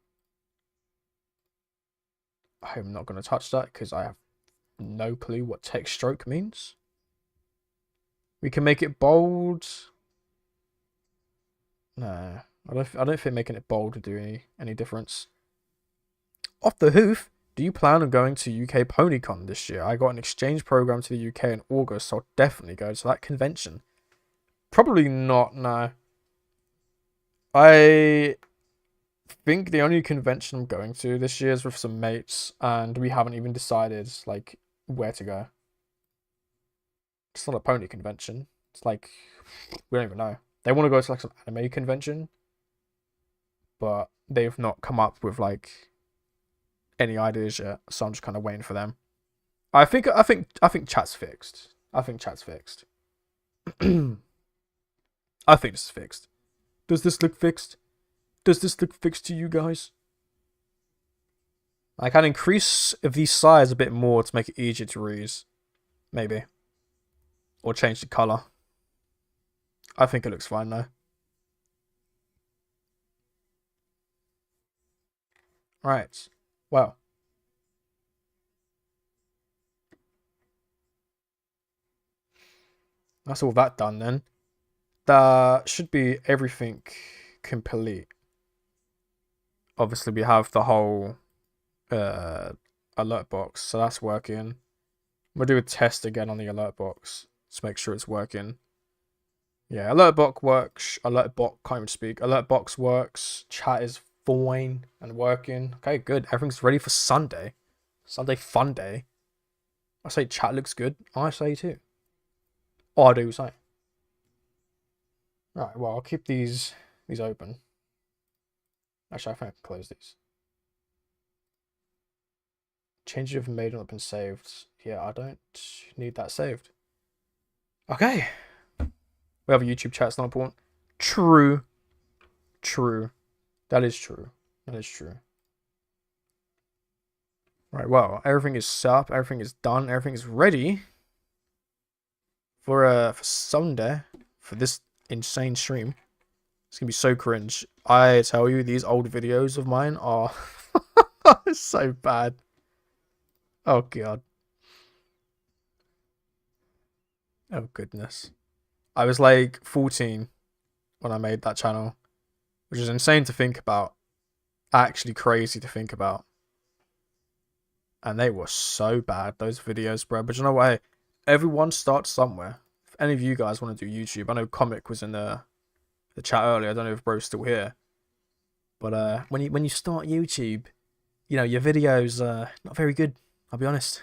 I'm not going to touch that because I have no clue what text stroke means. We can make it bold. No, I don't think making it bold would do any difference. Off the hoof, do you plan on going to UK PonyCon this year? I got an exchange program to the UK in August, so I'll definitely go to that convention. Probably not, no. I think the only convention I'm going to this year is with some mates, and we haven't even decided, like, where to go. It's not a pony convention. It's like, we don't even know. They want to go to, like, some anime convention, but they've not come up with, like, any ideas yet, so I'm just kind of waiting for them. I think chat's fixed. I think chat's fixed. I think this is fixed. Does this look fixed? Does this look fixed to you guys? I can increase the size a bit more to make it easier to read. Maybe. Or change the color. I think it looks fine though. Right. Well. That's all that done then. That should be everything complete. Obviously we have the whole alert box, so that's working. We'll do a test again on the alert box to make sure it's working. Yeah, alert box works. Alert box can't even speak. Alert box works. Chat is fine and working. Okay, good. Everything's ready for Sunday. Sunday fun day. I say chat looks good. I say too. I do say. Right. Well, I'll keep these open. Actually, I think I can close these. Changes you've made and not been saved. Yeah, I don't need that saved. Okay. We have a YouTube chat, it's not important. True. True. That is true. That is true. Right, well, everything is set up, everything is done, everything is ready for Sunday, for this insane stream. It's gonna be so cringe. I tell you, these old videos of mine are so bad. Oh god. Oh goodness. I was like 14 when I made that channel, which is insane to think about. Actually crazy to think about. And they were so bad, those videos, bro. But you know what? Hey, everyone starts somewhere. If any of you guys want to do YouTube, I know Comic was in the chat earlier. I don't know if bro's still here. But when you start YouTube, you know, your videos are not very good. I'll be honest.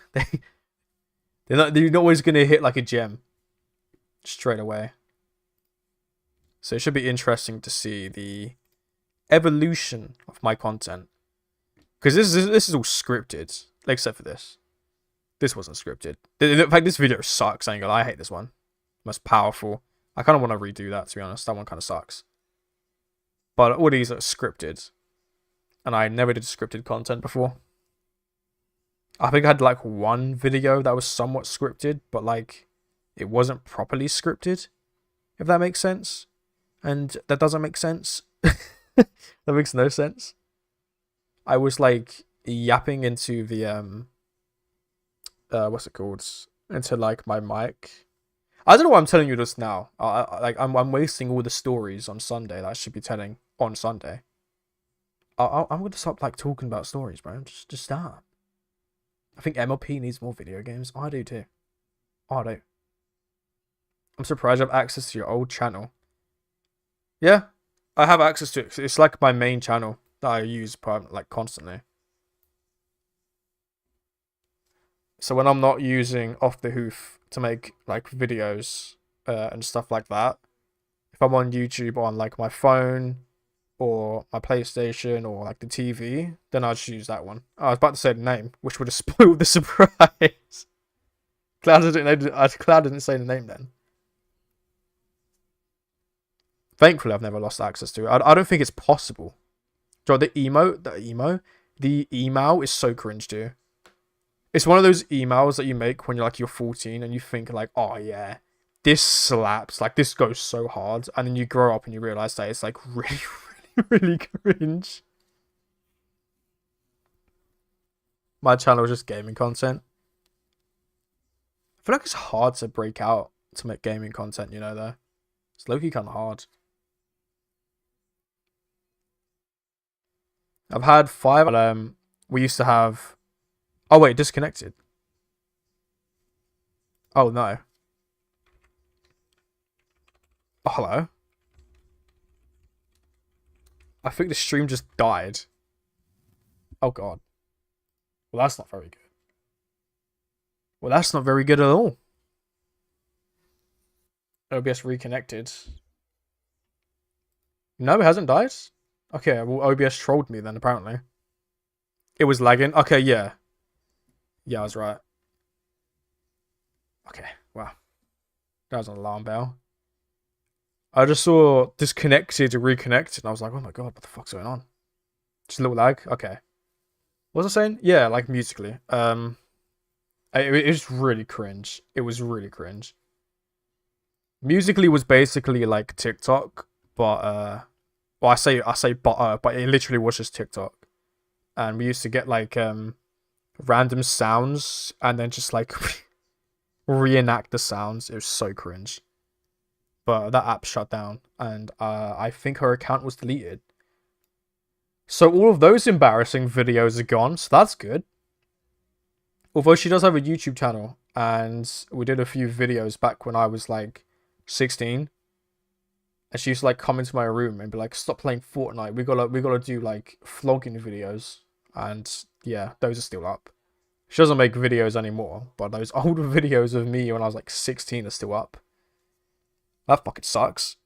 They're not always gonna hit like a gem straight away. So it should be interesting to see the evolution of my content. Because this is all scripted, except for this. This wasn't scripted. In fact, this video sucks. I hate this one. Most powerful. I kind of want to redo that, to be honest. That one kind of sucks. But all these are scripted. And I never did scripted content before. I think I had like one video that was somewhat scripted, but like it wasn't properly scripted. If that makes sense. And that doesn't make sense. That makes no sense. I was like yapping into the what's it called? Into like my mic. I don't know why I'm telling you this now. I'm wasting all the stories on Sunday that I should be telling on Sunday. I'm gonna stop like talking about stories, bro. Just stop. I think MLP needs more video games. I do too. I do. I'm surprised I have access to your old channel. Yeah, I have access to it. It's like my main channel that I use like constantly. So when I'm not using Off the Hoof to make like videos and stuff like that, if I'm on YouTube on like my phone or my PlayStation or like the TV, then I'd choose that one. I was about to say the name, which would have spoiled the surprise. Cloud didn't say the name then. Thankfully, I've never lost access to it. I don't think it's possible. So the email is so cringe, dude. It's one of those emails that you make when you're 14 and you think like, oh yeah, this slaps, like this goes so hard, and then you grow up and you realize that it's like really, really, really cringe. My channel is just gaming content. I feel like it's hard to break out to make gaming content, you know, though. It's low-key kind of hard. I've had 5, we used to have... Oh, wait, disconnected. Oh, no. Oh, hello. I think the stream just died. Oh, God. Well, that's not very good. Well, that's not very good at all. OBS reconnected. No, it hasn't died. Okay, well, OBS trolled me then, apparently. It was lagging. Okay, yeah. Yeah, I was right. Okay, wow. That was an alarm bell. I just saw disconnected and reconnected, and I was like, oh my god, what the fuck's going on? Just a little lag? Okay. What was I saying? Yeah, like musically. It was really cringe. It was really cringe. Musically was basically like TikTok, but well, I say but it literally was just TikTok. And we used to get like random sounds and then just like reenact the sounds. It was so cringe. But that app shut down, and I think her account was deleted. So all of those embarrassing videos are gone, so that's good. Although she does have a YouTube channel, and we did a few videos back when I was like 16. And she used to like come into my room and be like, "Stop playing Fortnite. We gotta do like vlogging videos." And yeah, those are still up. She doesn't make videos anymore, but those older videos of me when I was like 16 are still up. That fucking sucks.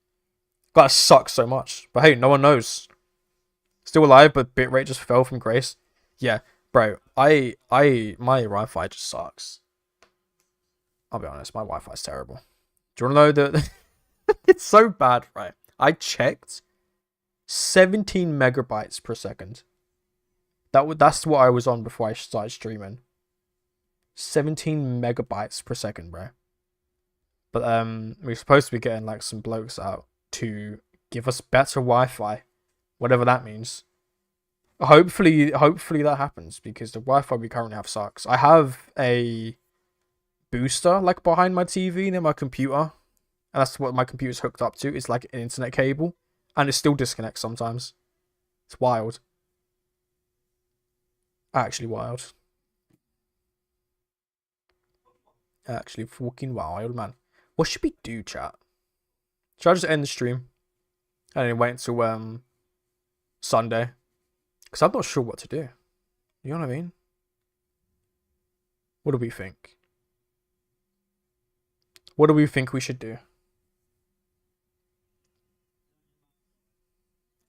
That sucks so much. But hey, no one knows. Still alive, but bitrate just fell from grace. Yeah, bro. My Wi-Fi just sucks. I'll be honest, my Wi-Fi is terrible. Do you want to know that? It's so bad, right? I checked. 17 megabytes per second. That's what I was on before I started streaming. 17 megabytes per second, bro. But we're supposed to be getting like some blokes out to give us better Wi-Fi, whatever that means. Hopefully that happens, because the Wi-Fi we currently have sucks. I have a booster like behind my TV near my computer, and that's what my computer's hooked up to. It's like an internet cable, and it still disconnects sometimes. It's wild. Actually wild. Actually fucking wild, man. What should we do, chat? Should I just end the stream and then wait until Sunday? Because I'm not sure what to do. You know what I mean? What do we think? What do we think we should do?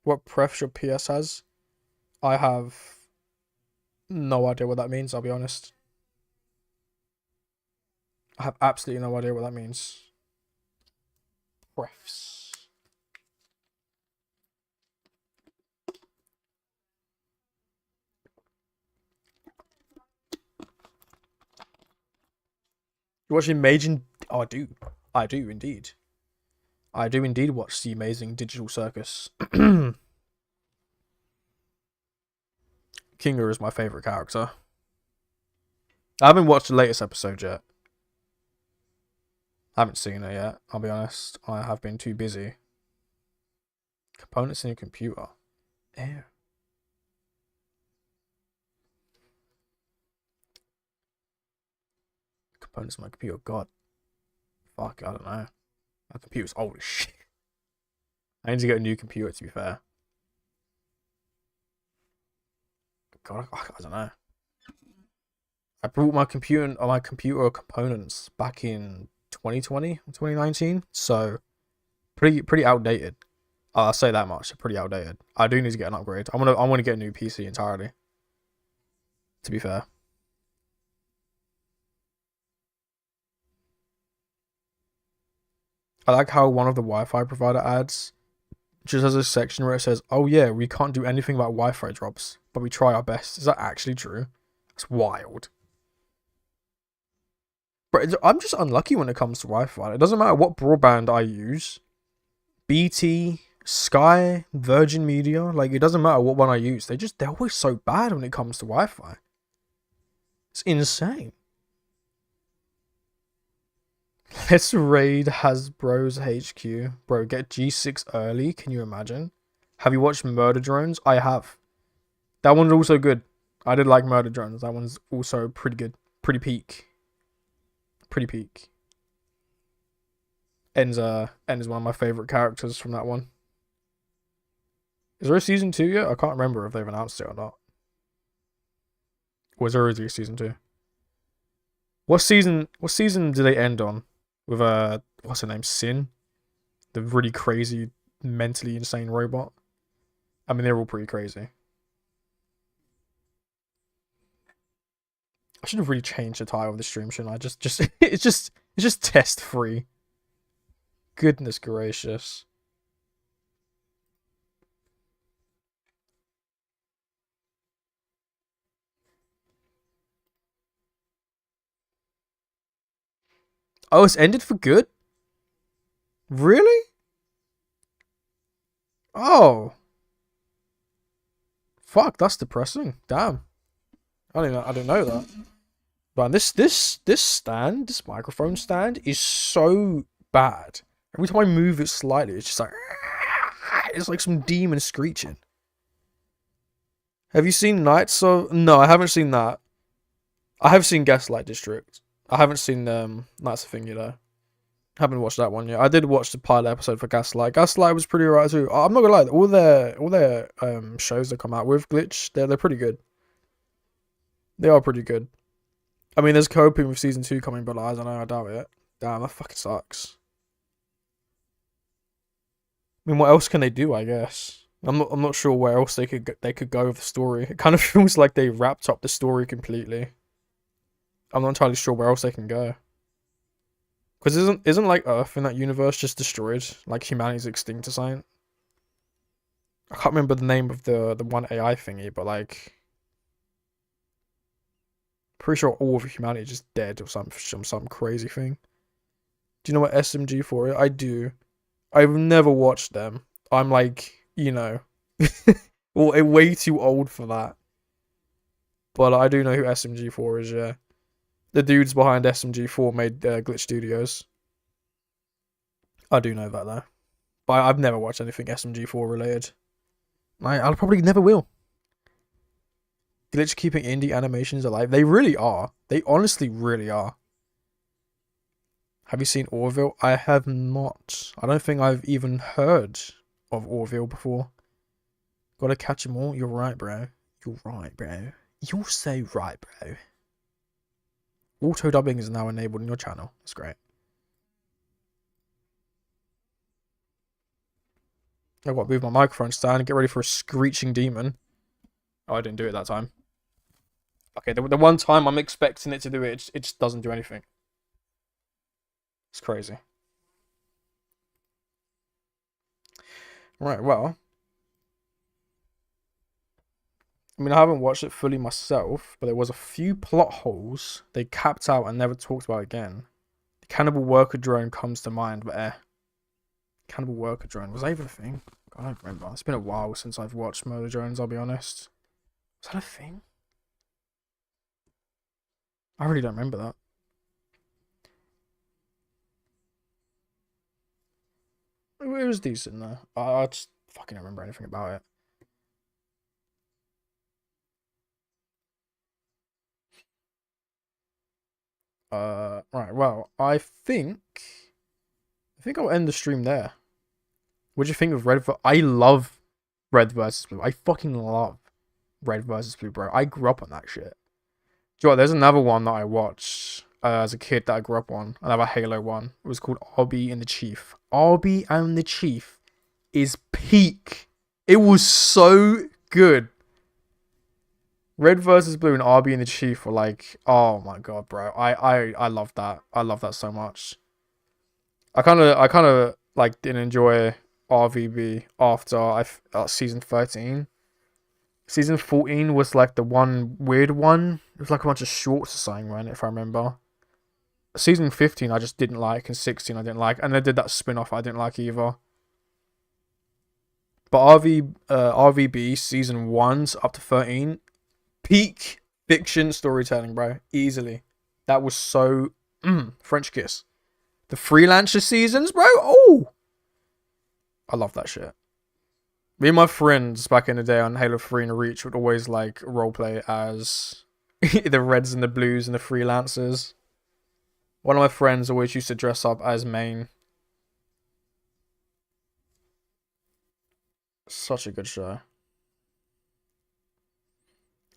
What pref your PS has? I have no idea what that means, I'll be honest. I have absolutely no idea what that means. Prefs. You watch Amazing? Oh, I do. I do indeed. I do indeed watch the Amazing Digital Circus. Kinga is my favorite character. I haven't watched the latest episode yet. I haven't seen it yet, I'll be honest. I have been too busy. Components in your computer. Ew. Components in my computer. God. Fuck, I don't know. My computer's old as shit. I need to get a new computer, to be fair. God, I don't know. I brought my computer components back in 2020 or 2019, so pretty outdated. I'll say that much. They're pretty outdated. I do need to get an upgrade. I want to get a new PC entirely. To be fair. I like how one of the Wi-Fi provider ads just has a section where it says, "Oh yeah, we can't do anything about Wi-Fi drops, but we try our best." Is that actually true? That's wild. But I'm just unlucky when it comes to Wi-Fi. It doesn't matter what broadband I use. BT, Sky, Virgin Media, like it doesn't matter what one I use. They're always so bad when it comes to Wi-Fi. It's insane. Let's raid Hasbro's HQ. Bro, get G6 early. Can you imagine? Have you watched Murder Drones? I have. That one's also good. I did like Murder Drones. That one's also pretty good. Pretty peak. Pretty peak. En's one of my favorite characters from that one. Is there a season 2 yet? I can't remember if they've announced it or not. Or is there already a season 2? What season did they end on? With what's her name? Sin? The really crazy, mentally insane robot. I mean, they're all pretty crazy. I should have really changed the title of the stream, shouldn't I? It's just test free. Goodness gracious. Oh, it's ended for good? Really? Oh. Fuck, that's depressing. Damn. I didn't know that. But this microphone stand is so bad. Every time I move it slightly, it's just like it's like some demon screeching. Have you seen Knights of? No, I haven't seen that. I have seen Gaslight District. I haven't seen Knights of Thingy though. Haven't watched that one yet. I did watch the pilot episode for Gaslight. Gaslight was pretty alright too. I'm not gonna lie, all their shows that come out with Glitch, they're pretty good. They are pretty good. I mean, there's coping with season 2 coming, but I don't know. I doubt it. Damn, that fucking sucks. I mean, what else can they do? I guess I'm not sure where else they could go with the story. It kind of feels like they wrapped up the story completely. I'm not entirely sure where else they can go. Because isn't like Earth in that universe just destroyed? Like humanity's extinct or something? I can't remember the name of the one AI thingy, but like, pretty sure all of humanity is just dead or some crazy thing. Do you know what SMG4 is? I do. I've never watched them. I'm like, well, way too old for that. But I do know who SMG4 is, yeah. The dudes behind SMG4 made Glitch Studios. I do know that though. But I've never watched anything SMG4 related. I probably never will. Glitch keeping indie animations alive. They really are. They honestly really are. Have you seen Orville? I have not. I don't think I've even heard of Orville before. Gotta catch them all. You're right, bro. You're right, bro. You're so right, bro. Auto dubbing is now enabled in your channel. That's great. I've got to move my microphone stand and get ready for a screeching demon. Oh, I didn't do it that time. Okay, the one time I'm expecting it to do it, it just doesn't do anything. It's crazy. Right, well. I mean, I haven't watched it fully myself, but there was a few plot holes they capped out and never talked about again. The Cannibal Worker drone comes to mind, but Cannibal Worker drone, was that even a thing? I don't remember. It's been a while since I've watched Murder Drones, I'll be honest. Was that a thing? I really don't remember that. It was decent though. I just fucking don't remember anything about it. Right, well, I think I'll end the stream there. What do you think of Red? I love Red versus Blue. I fucking love Red versus Blue, bro. I grew up on that shit. Do you know what? There's another one that I watched as a kid that I grew up on. Another Halo one. It was called Arby and the Chief. Arby and the Chief is peak. It was so good. Red versus Blue and RB and the Chief were like, oh my god, bro. I love that. I love that so much. I kind of like didn't enjoy RVB after season 13. Season 14 was like the one weird one. It was like a bunch of shorts or something, right? If I remember. Season 15 I just didn't like, and 16 I didn't like, and they did that spin-off I didn't like either. But RVB season 1's up to 13, peak fiction storytelling, bro. Easily. That was so French kiss. The Freelancer seasons, bro. Oh, I love that shit. Me and my friends back in the day on Halo 3 and Reach would always like roleplay as the Reds and the Blues and the Freelancers. One of my friends always used to dress up as Maine. Such a good show.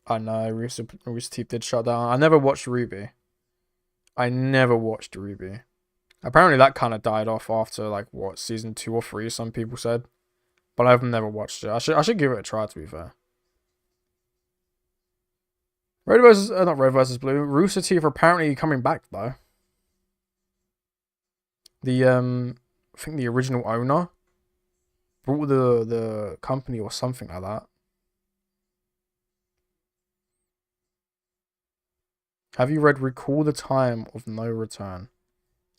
I know, Rooster Teeth did shut down. I never watched Ruby. Apparently that kind of died off after like what, season 2 or 3, some people said. But I've never watched it. I should give it a try, to be fair. Not Red versus Blue. Rooster Teeth are apparently coming back though. The I think the original owner brought the company or something like that. Have you read Recall the Time of No Return?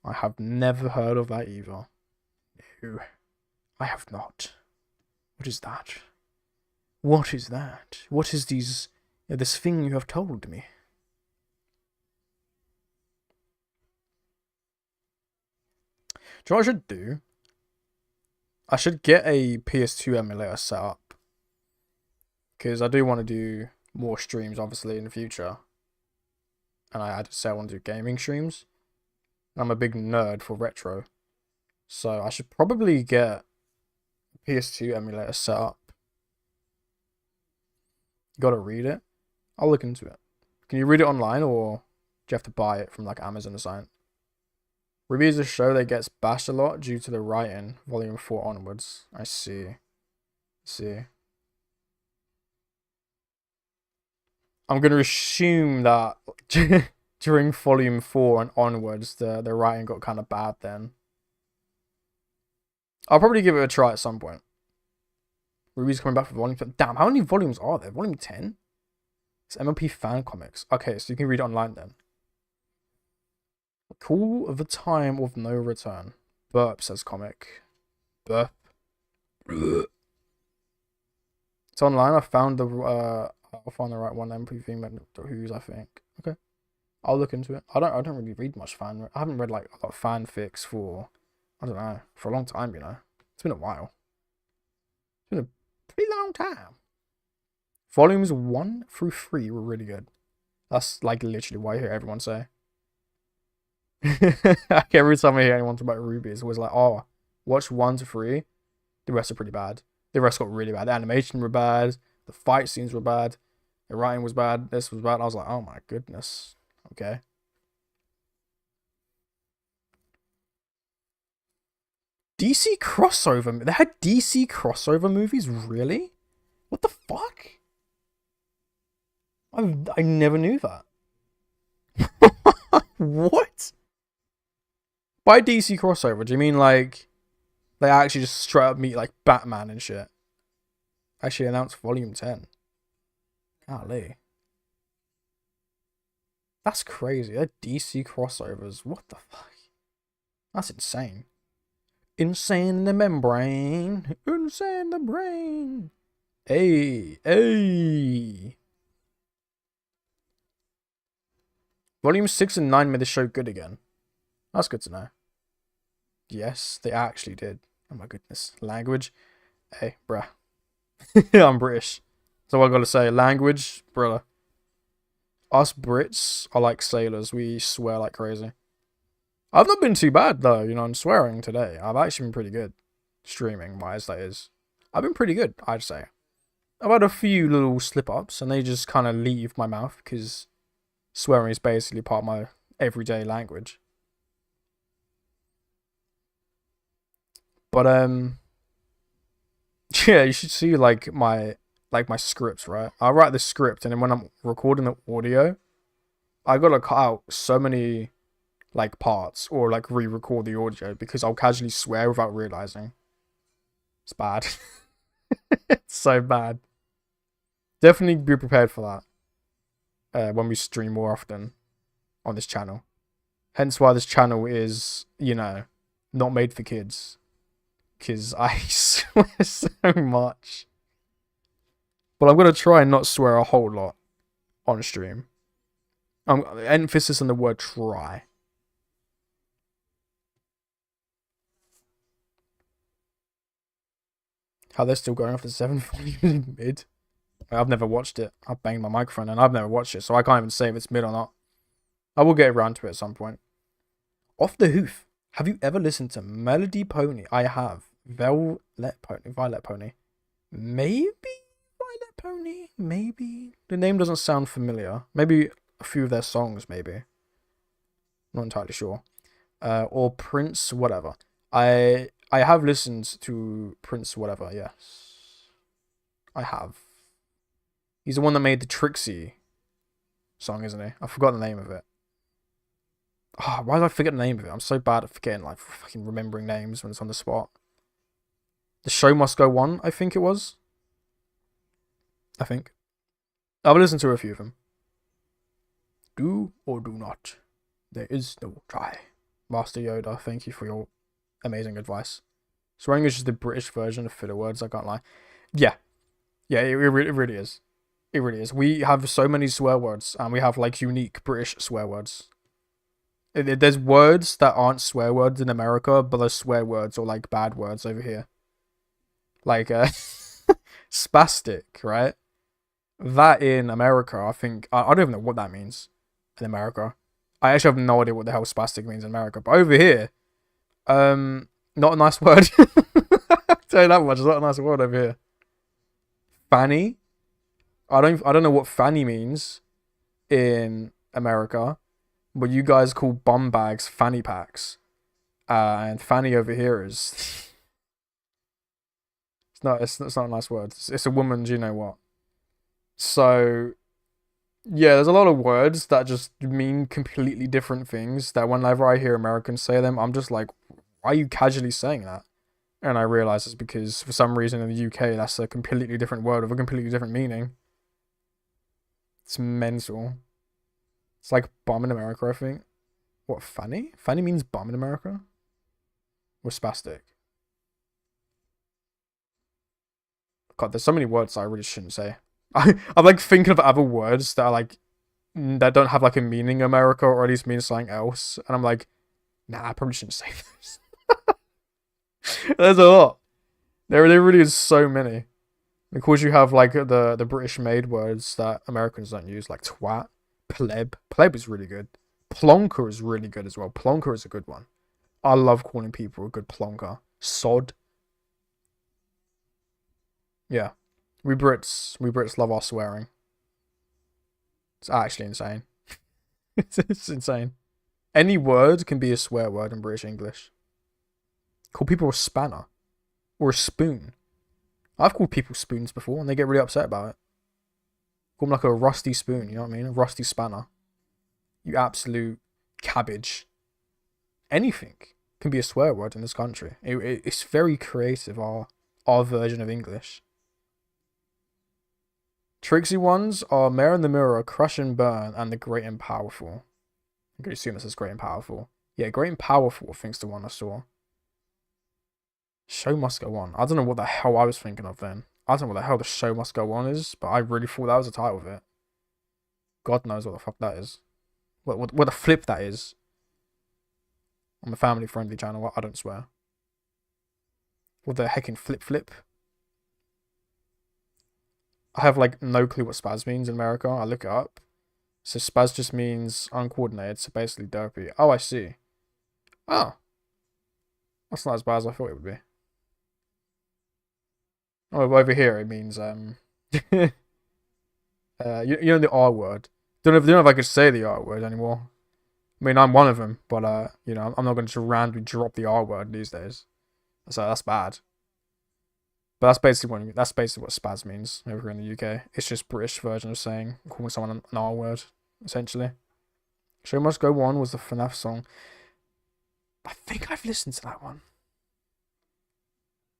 I have never heard of that either. No, I have not. What is that? What is that? What is this thing you have told me? Do you know what I should do? I should get a PS2 emulator set up. Because I do want to do more streams, obviously, in the future. And I had to say I want to do gaming streams. I'm a big nerd for retro. So I should probably get a PS2 emulator set up. You gotta read it. I'll look into it. Can you read it online, or do you have to buy it from like Amazon or something? Ruby is a show that gets bashed a lot due to the writing, volume 4 onwards. I see. I'm gonna assume that during volume 4 and onwards, the writing got kind of bad then. I'll probably give it a try at some point. Ruby's coming back for volume 10. Damn, how many volumes are there? Volume 10? It's MLP fan comics. Okay, so you can read it online then. Call the Time of No Return. Burp, says comic. Burp. It's online. I found I'll find the right one. MPV I think. Okay, I'll look into it. I don't really read much fan. I haven't read like a lot of fanfics for, I don't know, for a long time. You know, it's been a while. It's been a pretty long time. Volumes 1 through 3 were really good. That's like literally what I hear everyone say. Like every time I hear anyone talk about Ruby, it's always like, oh, watch 1 to 3. The rest are pretty bad. The rest got really bad. The animation were bad. The fight scenes were bad. The writing was bad. This was bad. I was like, oh my goodness. Okay. DC crossover. They had DC crossover movies? Really? What the fuck? I never knew that. What? By DC crossover, do you mean like they actually just straight up meet like Batman and shit? Actually announced volume 10. Golly. That's crazy. They're DC crossovers. What the fuck? That's insane. Insane in the membrane. Insane in the brain. Hey. Volume 6 and 9 made the show good again. That's good to know. Yes, they actually did. Oh my goodness. Language. Hey, bruh. I'm British. So what I gotta say. Language, brother. Us Brits are like sailors. We swear like crazy. I've not been too bad though, you know, I'm swearing today. I've actually been pretty good. Streaming wise, that is. I've been pretty good, I'd say. I've had a few little slip-ups and they just kind of leave my mouth because swearing is basically part of my everyday language. But Yeah, you should see like my scripts, right? I write the script, and then when I'm recording the audio, I gotta cut out so many like parts or like re-record the audio because I'll casually swear without realizing. It's bad. It's so bad. Definitely be prepared for that when we stream more often on this channel. Hence why this channel is, not made for kids. Because I swear so much. But I'm going to try and not swear a whole lot on stream. Emphasis on the word try. How they're still going after 740 mid. I've never watched it. I banged my microphone and I've never watched it, so I can't even say if it's mid or not. I will get around to it at some point. Off the hoof. Have you ever listened to Melody Pony? I have. Violet Pony. Maybe Violet Pony? Maybe. The name doesn't sound familiar. Maybe a few of their songs, maybe. Not entirely sure. Or Prince whatever. I have listened to Prince whatever, yes. I have. He's the one that made the Trixie song, isn't he? I forgot the name of it. Oh, why did I forget the name of it? I'm so bad at forgetting, like, fucking remembering names when it's on the spot. The Show Must Go On, I think it was. I think. I've listened to a few of them. Do or do not. There is no try. Master Yoda, thank you for your amazing advice. Swearing is just the British version of filler words, I can't lie. Yeah. Yeah, it really is. It really is. We have so many swear words, and we have, like, unique British swear words. There's words that aren't swear words in America, but they're swear words or, like, bad words over here. Like, spastic, right? That in America, I think... I don't even know what that means in America. I actually have no idea what the hell spastic means in America. But over here, not a nice word. I'll tell you that much. It's not a nice word over here. Fanny. I don't know what fanny means in America, but you guys call bum bags fanny packs. And fanny over here is... it's not a nice word. It's a woman's you know what. So, yeah, there's a lot of words that just mean completely different things that whenever I hear Americans say them, I'm just like, why are you casually saying that? And I realize it's because for some reason in the UK, that's a completely different word with a completely different meaning. It's mental. It's like bum in America, I think. What, fanny? Fanny means bum in America? Or spastic? God, there's so many words I really shouldn't say. I'm like thinking of other words that are like that don't have like a meaning in America or at least mean something else, and I'm like, nah, I probably shouldn't say this. There's a lot. There really is so many. Of course, you have like the British made words that Americans don't use, like twat, pleb. Pleb is really good. Plonker is really good as well. Plonker is a good one. I love calling people a good plonker. Sod. Yeah. We Brits love our swearing. It's actually insane. It's insane. Any word can be a swear word in British English. Call people a spanner. Or a spoon. I've called people spoons before and they get really upset about it. Call them like a rusty spoon, you know what I mean? A rusty spanner. You absolute cabbage. Anything can be a swear word in this country. It's very creative, our version of English. Trixie ones are Mare in the Mirror, Crush and Burn, and the Great and Powerful. I'm going to assume this is Great and Powerful. Yeah, Great and Powerful, I think's the one I saw. Show Must Go On. I don't know what the hell I was thinking of then. I don't know what the hell the Show Must Go On is, but I really thought that was the title of it. God knows what the fuck that is. What the flip that is. On the family-friendly channel, I don't swear. What the heckin' flip? I have like no clue what spaz means in America. I look it up. So spaz just means uncoordinated, so basically derpy. Oh, I see. Oh. That's not as bad as I thought it would be. Oh, over here it means you know the R word. Don't know if I could say the R word anymore. I mean, I'm one of them, but you know, I'm not going to randomly drop the R word these days. So that's bad. But that's basically what spaz means over in the UK. It's just British version of saying calling someone an R word, essentially. Show Must Go On was the FNAF song. I think I've listened to that one.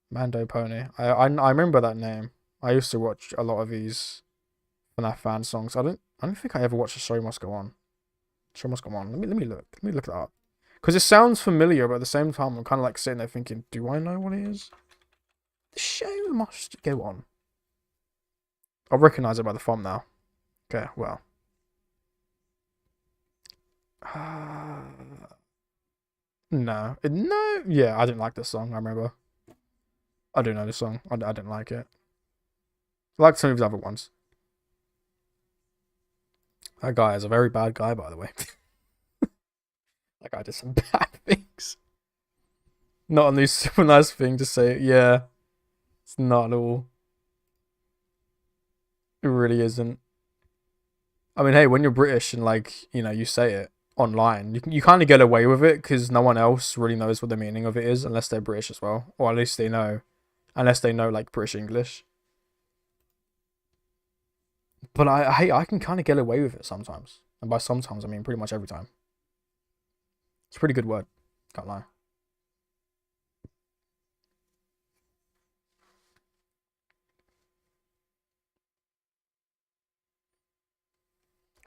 Mando Pony. I remember that name. I used to watch a lot of these FNAF fan songs. I don't think I ever watched a Show Must Go On. Show Must Go On. Let me look. Let me look that up. Because it sounds familiar, but at the same time, I'm kind of like sitting there thinking, do I know what it is? The Show Must Go On. I'll recognize it by the thumbnail. Okay, well. No. Yeah, I didn't like this song, I remember. I do know this song. I didn't like it. I like some of his other ones. That guy is a very bad guy, by the way. That guy did some bad things. Not a new super nice thing to say. Yeah. It's not at all. It really isn't. I mean, hey, when you're British and, like, you know, you say it online, you kind of get away with it because no one else really knows what the meaning of it is unless they're British as well. Or at least they know. Unless they know, like, British English. But I can kind of get away with it sometimes. And by sometimes, I mean pretty much every time. It's a pretty good word. Can't lie.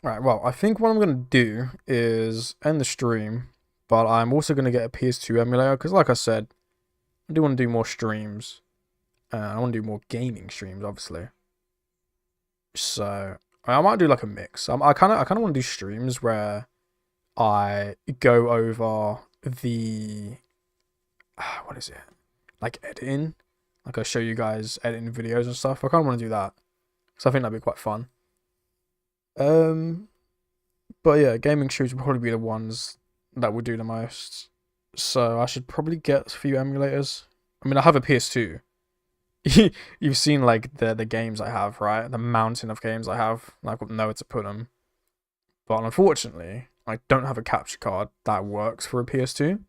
Right, well, I think what I'm going to do is end the stream. But I'm also going to get a PS2 emulator. Because like I said, I do want to do more streams. I want to do more gaming streams, obviously. So I might do like a mix. I kind of want to do streams where I go over the what is it? Like editing. Like I show you guys editing videos and stuff. I kind of want to do that. So I think that'd be quite fun. But yeah, gaming streams would probably be the ones that would do the most. So I should probably get a few emulators. I mean, I have a PS2. You've seen like the games I have, right? The mountain of games I have. I've got nowhere to put them. But unfortunately, I don't have a capture card that works for a PS2.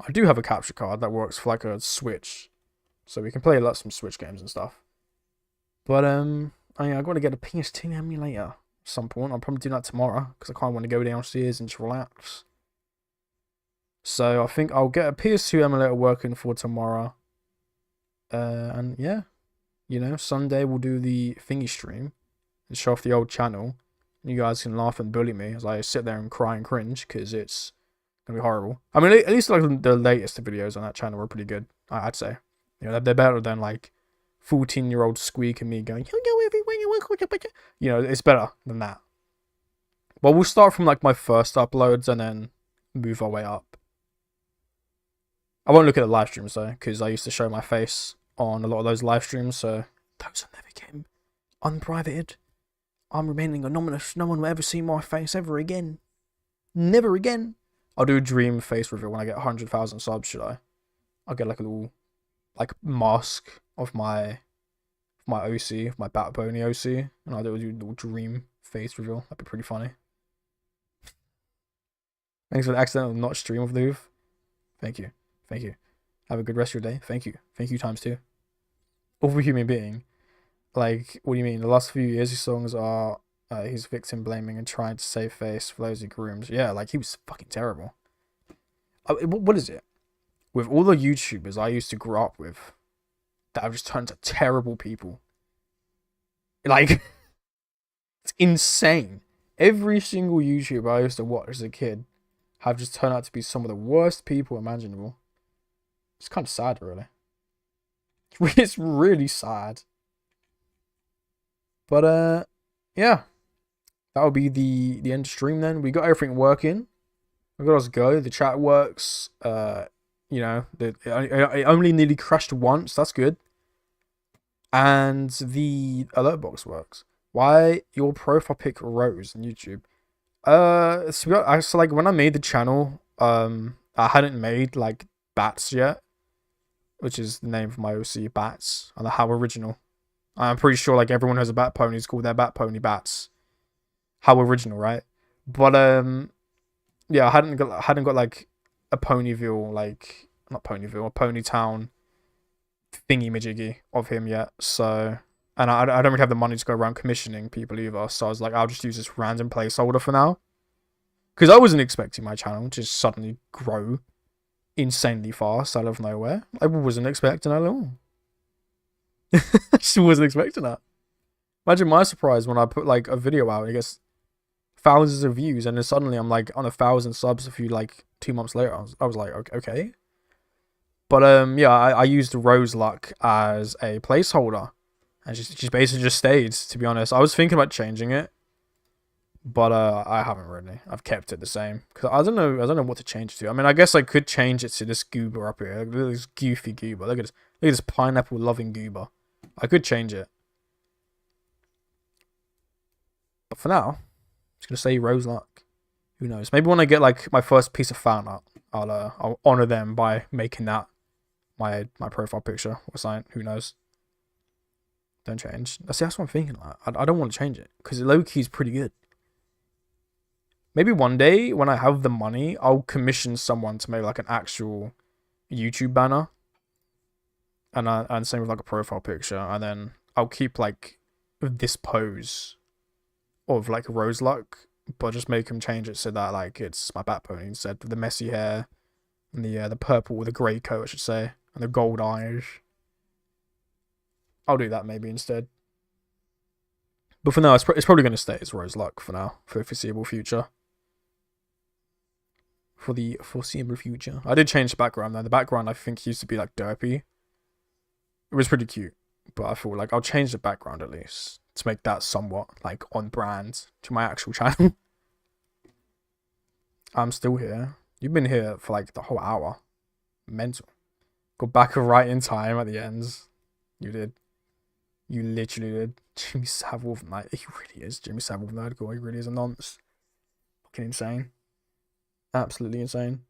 I do have a capture card that works for like a Switch, so we can play some Switch games and stuff. But I've got to get a PS2 emulator at some point. I'll probably do that tomorrow because I kind of want to go downstairs and just relax. So I think I'll get a PS2 emulator working for tomorrow. And yeah, you know, Sunday we'll do the thingy stream and show off the old channel. You guys can laugh and bully me as I sit there and cry and cringe because it's gonna be horrible. I mean, at least like the latest videos on that channel were pretty good. I'd say, you know, they're better than like 14-year-old Squeak and me going, you go everywhere you want. You know, it's better than that. Well, we'll start from like my first uploads and then move our way up. I won't look at the live streams though, because I used to show my face on a lot of those live streams, so those are never getting unprivated. I'm remaining anonymous. No one will ever see my face ever again. Never again. I'll do a dream face reveal when I get 100,000 subs, should I? I'll get like a little like mask of my OC, of my Bat Pony OC, and I'll do a little dream face reveal. That'd be pretty funny. Thanks for the accidental not stream of Louvre. Thank you. Thank you. Have a good rest of your day. Thank you. Thank you times two. Overhuman being. Like, what do you mean? The last few years, his songs are he's victim blaming and trying to save face for those he grooms. Yeah, like he was fucking terrible. What is it? With all the YouTubers I used to grow up with, that have just turned to terrible people. Like, it's insane. Every single YouTuber I used to watch as a kid have just turned out to be some of the worst people imaginable. It's kind of sad, really. It's really sad. But yeah, that'll be the end of stream. Then we got everything working. We got us go. The chat works. You know, it only nearly crashed once. That's good. And the alert box works. Why your profile pic rose on YouTube? So like when I made the channel, I hadn't made like Bats yet, which is the name of my OC, Bats, and how original. I'm pretty sure like everyone has a Bat Pony. It's called their Bat Pony Bats. How original, right? But yeah, I hadn't got like a Ponyville, like not Ponyville, a Ponytown thingy-majiggy of him yet, so... And I don't really have the money to go around commissioning people either, so I was like, I'll just use this random placeholder for now. Because I wasn't expecting my channel to just suddenly grow insanely fast out of nowhere. I wasn't expecting that at all. I just wasn't expecting that. Imagine my surprise when I put like a video out and it gets thousands of views, and then suddenly I'm like on 1,000 subs a few like 2 months later. I was like, okay. But yeah, I used Rose Luck as a placeholder, and she's basically just stayed. To be honest, I was thinking about changing it, but I haven't really. I've kept it the same because I don't know what to change it to. I mean, I guess I could change it to this goober up here. Look at this goofy goober. Look at this pineapple loving goober. I could change it, but for now, I'm just gonna say Rose Luck. Who knows? Maybe when I get like my first piece of fan art, I'll honor them by making that my profile picture or something. Who knows? Don't change. See, that's what I'm thinking. I don't want to change it because low key is pretty good. Maybe one day when I have the money, I'll commission someone to make like an actual YouTube banner, and same with like a profile picture, and then I'll keep like this pose of like Rose Luck, but just make him change it so that like it's my bat pony instead, with the messy hair and the purple with the grey coat, I should say, and the gold eyes. I'll do that maybe instead. But for now, it's probably going to stay as Rose Luck for now, for the foreseeable future. For the foreseeable future. I did change the background though. The background I think used to be like derpy. It was pretty cute, but I feel like I'll change the background at least to make that somewhat like on brand to my actual channel. I'm still here. You've been here for like the whole hour. Mental. Got back right in time at the ends. You did. You literally did. Jimmy Savile, like, he really is. Jimmy Savile Nerdcore, he really is a nonce. Fucking insane. Absolutely insane.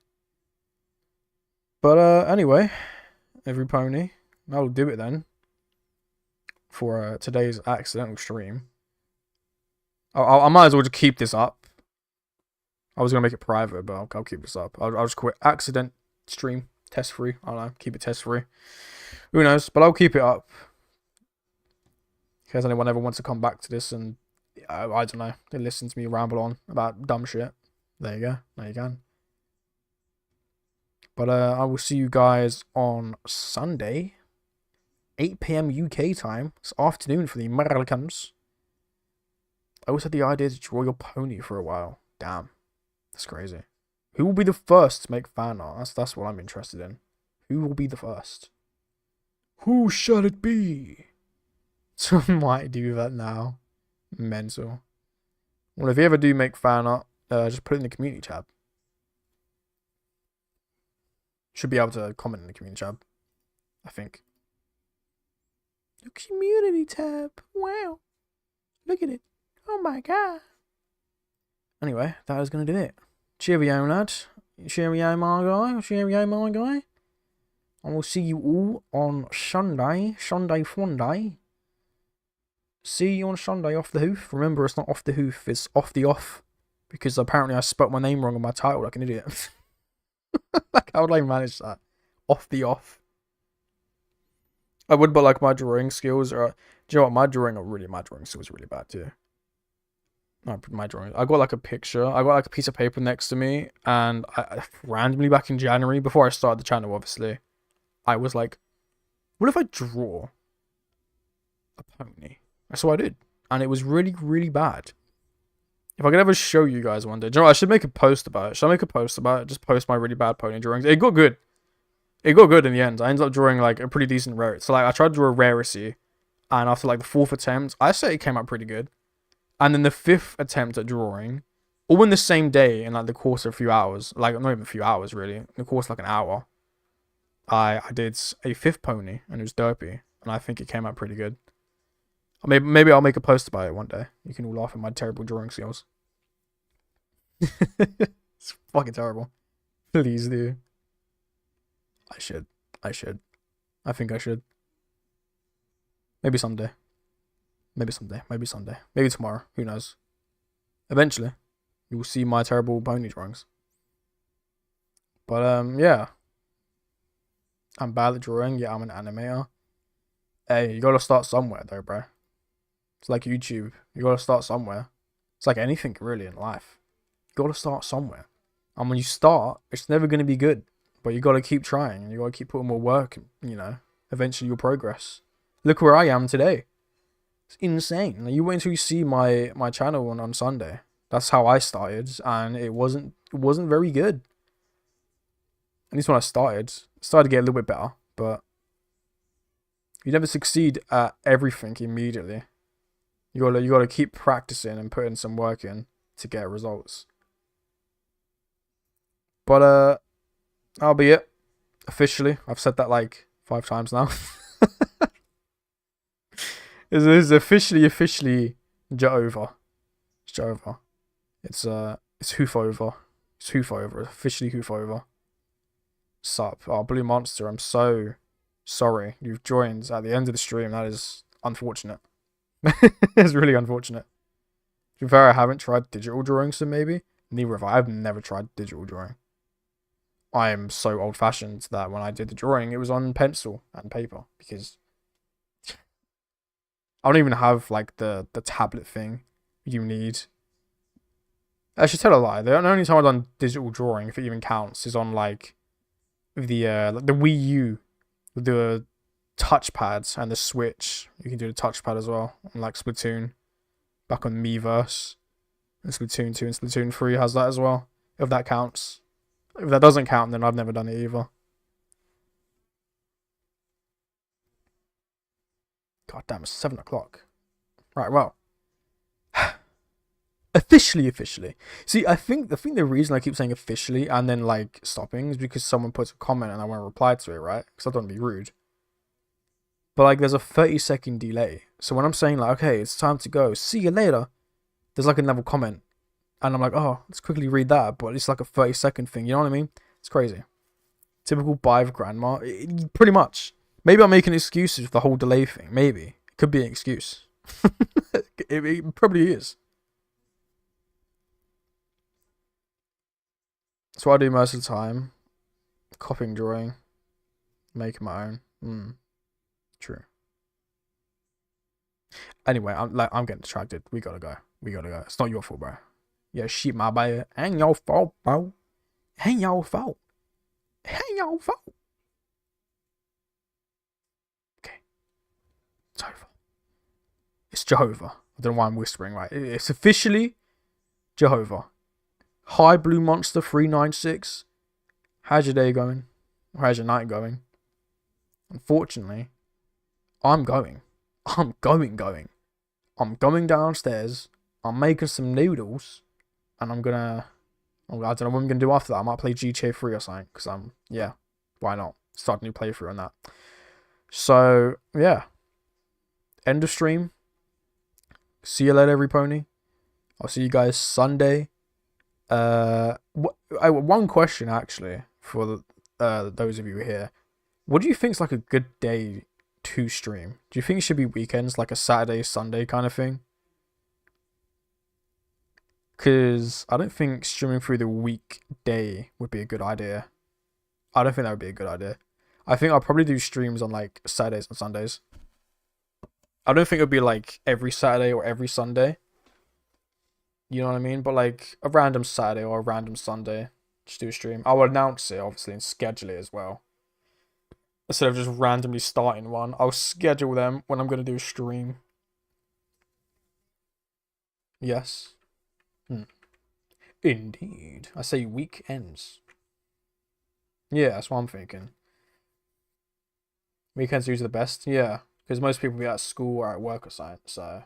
But anyway, every pony, that'll do it then for today's accidental stream. I might as well just keep this up. I was gonna make it private, but I'll keep this up. I'll just quit accident stream, test free. I don't know, keep it test free. Who knows? But I'll keep it up. In case anyone ever wants to come back to this and I don't know, they listen to me ramble on about dumb shit. There you go. There you can. But I will see you guys on Sunday, 8 PM UK time. It's afternoon for the Americans. I always had the idea to draw your pony for a while. Damn. That's crazy. Who will be the first to make fan art? That's what I'm interested in. Who will be the first? Who shall it be? So I might do that now. Mental. Well, if you ever do make fan art, just put it in the community tab. Should be able to comment in the community tab, I think. The community tab. Wow. Look at it. Oh my god. Anyway, that is going to do it. Cheerio, lad. Cheerio, my guy. Cheerio, my guy. And we'll see you all on Sunday. Sunday fun day. See you on Sunday off the hoof. Remember, it's not off the hoof, it's off the off. Because apparently I spelt my name wrong on my title like an idiot. Like, how would I manage that? Off the off. I would, but like my drawing skills are... Do you know what? My drawing skills are really bad too. No, my drawing. I got like a picture. I got like a piece of paper next to me. And I randomly back in January, before I started the channel obviously, I was like, what if I draw a pony? That's what I did. And it was really, really bad. If I could ever show you guys one day. Do you know what? I should make a post about it. Should I make a post about it? Just post my really bad pony drawings. It got good. It got good in the end. I ended up drawing like a pretty decent rarity. So like I tried to draw a rarity. And after like the 4th attempt, I say it came out pretty good. And then the 5th attempt at drawing, all in the same day, in like the course of a few hours. Like not even a few hours really. In the course of like an hour. I did a 5th pony. And it was derpy. And I think it came out pretty good. Maybe I'll make a post about it one day. You can all laugh at my terrible drawing skills. It's fucking terrible. Please do. I should. I think I should. Maybe someday. Maybe tomorrow. Who knows? Eventually, you will see my terrible pony drawings. But yeah. I'm bad at drawing. Yeah, I'm an animator. Hey, you gotta start somewhere though, bro. It's like YouTube. You gotta start somewhere. It's like anything really in life. You gotta start somewhere. And when you start, it's never gonna be good. But you gotta keep trying. You gotta keep putting more work. Eventually you'll progress. Look where I am today. It's insane. Like, you wait until you see my channel on Sunday. That's how I started, and it wasn't very good. At least when I started, it started to get a little bit better. But you never succeed at everything immediately. You gotta keep practicing and putting some work in to get results. But that'll be it. Officially, I've said that like 5 times now. It's officially Jehovah. It's Jehovah. It's hoof over. It's hoof over. Officially hoof over. Sup. Oh, Blue Monster, I'm so sorry you've joined at the end of the stream. That is unfortunate. It's really unfortunate. To be fair, I haven't tried digital drawing, so maybe. Neither have I. I've never tried digital drawing. I am so old-fashioned that when I did the drawing, it was on pencil and paper, because I don't even have like the tablet thing you need. I should tell a lie. The only time I've done digital drawing, if it even counts, is on like the Wii U, with the touchpads and the Switch. You can do the touchpad as well, on like Splatoon, back on Miiverse, and Splatoon 2 and Splatoon 3 has that as well. If that counts. If that doesn't count, then I've never done it either. God damn, it's 7 o'clock. Right, well. Officially. See, I think the reason I keep saying officially and then like stopping is because someone puts a comment and I want to reply to it, right? Because I don't want to be rude. But like, there's a 30-second delay. So when I'm saying like, okay, it's time to go, see you later, there's like another comment. And I'm like, oh, let's quickly read that. But it's like a 30-second thing, you know what I mean? It's crazy. Typical Bive grandma. Pretty much. Maybe I'm making excuses for the whole delay thing. Maybe. It could be an excuse. It probably is. That's what I do most of the time. Copying, drawing. Making my own. True. Anyway, I'm getting distracted. We gotta go. It's not your fault, bro. Yeah, shit, my bad. Ain't your fault, bro. Ain't your fault. Okay. It's over. It's Jehovah. I don't know why I'm whispering, right? It's officially Jehovah. Hi, Blue Monster 396. How's your day going? Or how's your night going? Unfortunately, I'm going. I'm going downstairs. I'm making some noodles. And I don't know what I'm going to do after that. I might play GTA 3 or something. Because yeah, why not? Start a new playthrough on that. So, yeah. End of stream. See you later, every pony. I'll see you guys Sunday. One question, actually, for those of you here. What do you think is like a good day to stream? Do you think it should be weekends, like a Saturday, Sunday kind of thing? Because I don't think streaming through the weekday would be a good idea. I don't think that would be a good idea. I think I'll probably do streams on like Saturdays and Sundays. I don't think it would be like every Saturday or every Sunday. You know what I mean? But like a random Saturday or a random Sunday, just do a stream. I'll announce it, obviously, and schedule it as well. Instead of just randomly starting one, I'll schedule them when I'm going to do a stream. Yes. Indeed. I say weekends. Yeah, that's what I'm thinking. Weekends are usually the best. Yeah, because most people be at school or at work or something, so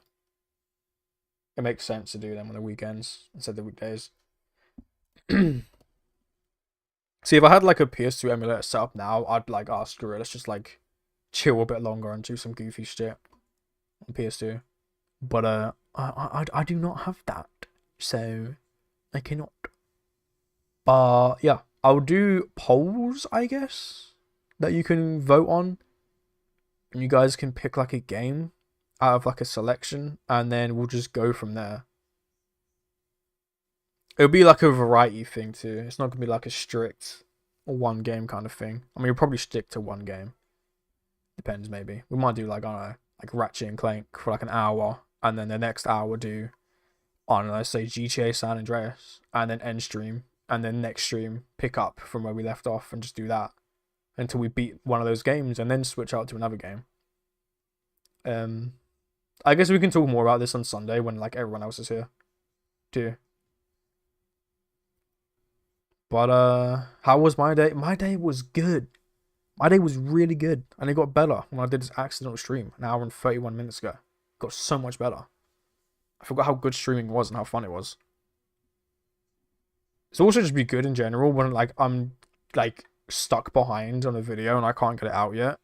it makes sense to do them on the weekends instead of the weekdays. See, if I had like a PS2 emulator set up now, I'd like, oh, screw it, let's just like chill a bit longer and do some goofy shit on PS2. But I do not have that, so I cannot. But yeah, I'll do polls, I guess, that you can vote on, and you guys can pick like a game out of like a selection, and then we'll just go from there. It'll be like a variety thing too. It's not gonna be like a strict one game kind of thing. I mean, you'll probably stick to one game. Depends, maybe. We might do like, I don't know, like Ratchet and Clank for like an hour, and then the next hour do, I don't know, say GTA San Andreas, and then end stream, and then next stream pick up from where we left off and just do that until we beat one of those games, and then switch out to another game. I guess we can talk more about this on Sunday when like everyone else is here, too. But how was my day? My day was good. My day was really good, and it got better when I did this accidental stream an hour and 31 minutes ago. It got so much better. I forgot how good streaming was and how fun it was. It's also just be good in general when like I'm like stuck behind on a video and I can't get it out yet.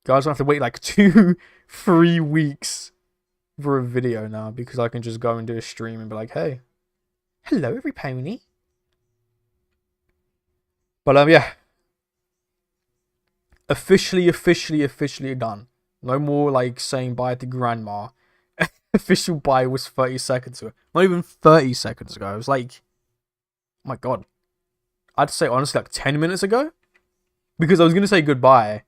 Guys, I have to wait like 2-3 weeks for a video now because I can just go and do a stream and be like, hey, hello every pony. But yeah. Officially done. No more like saying bye to grandma. Official bye was 30 seconds ago. Not even 30 seconds ago. It was like, oh my god. I'd say honestly like 10 minutes ago. Because I was gonna say goodbye.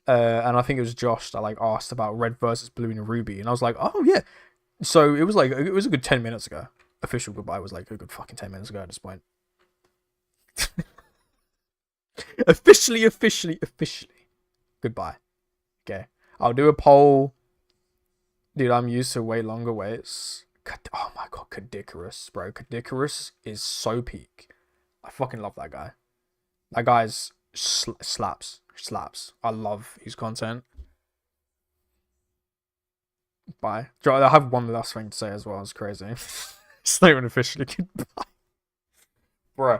And I think it was Josh that like asked about Red versus Blue and Ruby. And I was like, oh yeah. So it was a good 10 minutes ago. Official goodbye was like a good fucking 10 minutes ago at this point. Officially. Goodbye. Okay. I'll do a poll. Dude, I'm used to way longer waits. Oh my god, Kadikarus, bro. Kadikarus is so peak. I fucking love that guy. That guy's slaps. I love his content. Bye. I have one last thing to say as well. It's crazy. It's not even officially goodbye. Bro,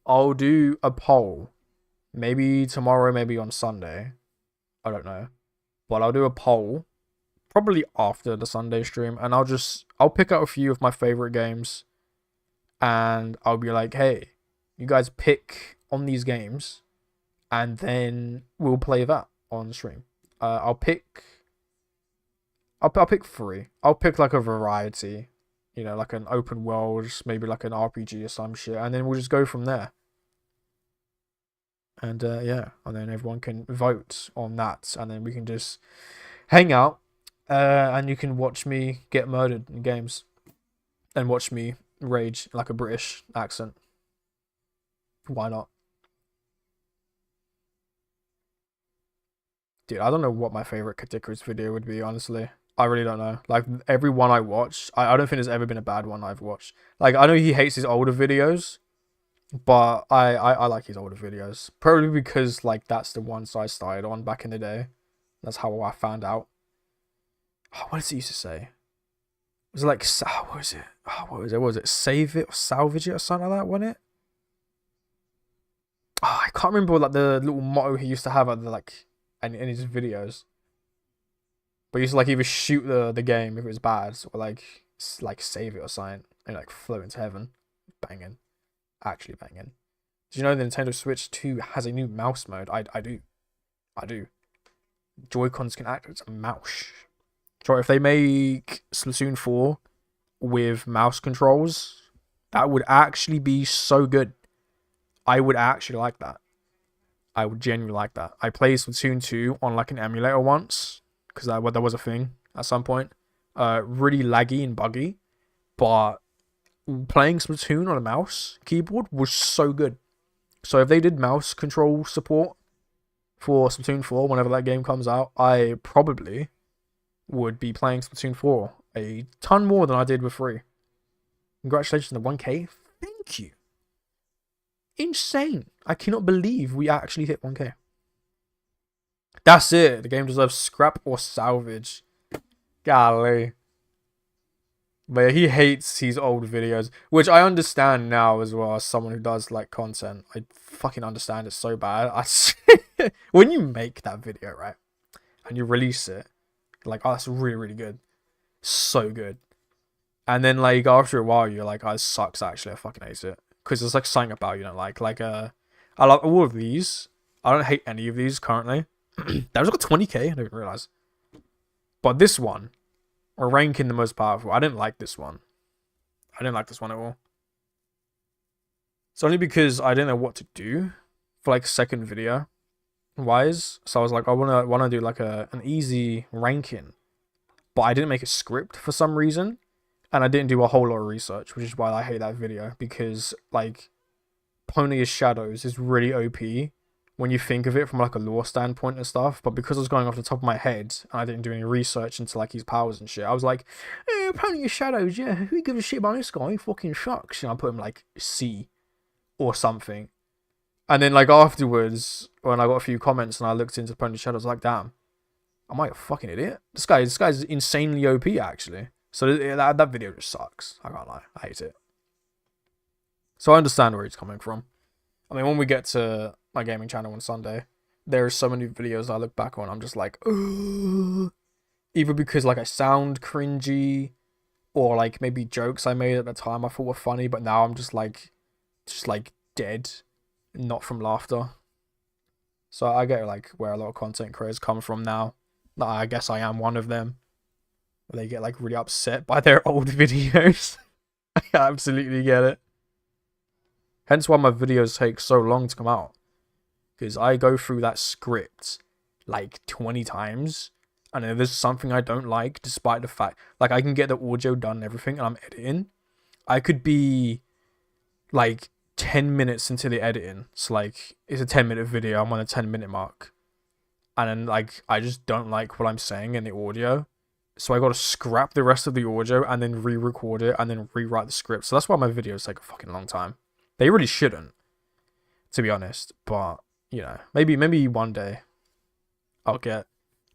I'll do a poll. Maybe tomorrow, maybe on Sunday. I don't know. But I'll do a poll. Probably after the Sunday stream. And I'll pick out a few of my favorite games. And I'll be like, hey, you guys pick on these games. And then we'll play that on the stream. I'll pick 3. I'll pick like a variety. You know, like an open world, maybe like an RPG or some shit. And then we'll just go from there. And yeah, and then everyone can vote on that. And then we can just hang out. And you can watch me get murdered in games. And watch me rage like a British accent. Why not? Dude, I don't know what my favorite Kadikarus video would be, honestly. I really don't know. Like, every one I watched, I don't think there's ever been a bad one I've watched. Like, I know he hates his older videos, but I like his older videos. Probably because, like, that's the ones I started on back in the day. That's how I found out. Oh, what does it used to say? Was it like, what was it? Oh, what was it? Save it or salvage it or something like that, wasn't it? Oh, I can't remember like the little motto he used to have at the, like, in his videos. But he used to like either shoot the game if it was bad, or like save it or something, and like float into heaven. Banging. Actually banging. Did you know the Nintendo Switch 2 has a new mouse mode? I do. Joy-Cons can act as a mouse. So if they make Splatoon 4 with mouse controls, that would actually be so good. I would actually like that. I would genuinely like that. I played Splatoon 2 on like an emulator once, because that was a thing at some point. Really laggy and buggy, but playing Splatoon on a mouse keyboard was so good. So if they did mouse control support for Splatoon 4 whenever that game comes out, I probably would be playing Splatoon 4 a ton more than I did with 3. Congratulations on the 1K. Thank you. Insane. I cannot believe we actually hit 1K. That's it. The game deserves scrap or salvage. Golly. But yeah, he hates his old videos, which I understand now as well as someone who does like content. I fucking understand it so bad. When you make that video, right, and you release it, you're like, oh, that's really, really good. So good. And then like after a while, you're like, oh, this sucks actually. I fucking hate it. Because there's like something about you don't like. I like all of these. I don't hate any of these currently. That was like 20k. I didn't realize. But this one, or ranking the most powerful. I didn't like this one. I didn't like this one at all. It's only because I didn't know what to do for like second video. wise. So I was like, I wanna do like an easy ranking, but I didn't make a script for some reason, and I didn't do a whole lot of research, which is why I hate that video, because like Pony Shadows is really OP when you think of it from like a lore standpoint and stuff, but because I was going off the top of my head and I didn't do any research into like his powers and shit, I was like, Pony Shadows, yeah, who gives a shit about this guy? He fucking sucks. And I put him like C or something. And then like afterwards, when I got a few comments and I looked into Pony Shadows, I was like, damn, am I a fucking idiot? This guy's insanely OP actually. So that video just sucks. I can't lie, I hate it. So I understand where he's coming from. I mean, when we get to my gaming channel on Sunday, there are so many videos I look back on, I'm just like, ugh. Either because like I sound cringy, or like maybe jokes I made at the time I thought were funny, but now I'm just like dead, not from laughter. So I get like where a lot of content creators come from now. I guess I am one of them. They get like really upset by their old videos. I absolutely get it. Hence why my videos take so long to come out. Because I go through that script like 20 times. And if there's something I don't like, despite the fact... Like, I can get the audio done and everything, and I'm editing. I could be like 10 minutes into the editing. So like, it's a 10-minute video. I'm on the 10-minute mark. And then like, I just don't like what I'm saying in the audio. So I got to scrap the rest of the audio and then re-record it and then rewrite the script. So that's why my videos take a fucking long time. They really shouldn't, to be honest. But, you know, maybe one day I'll get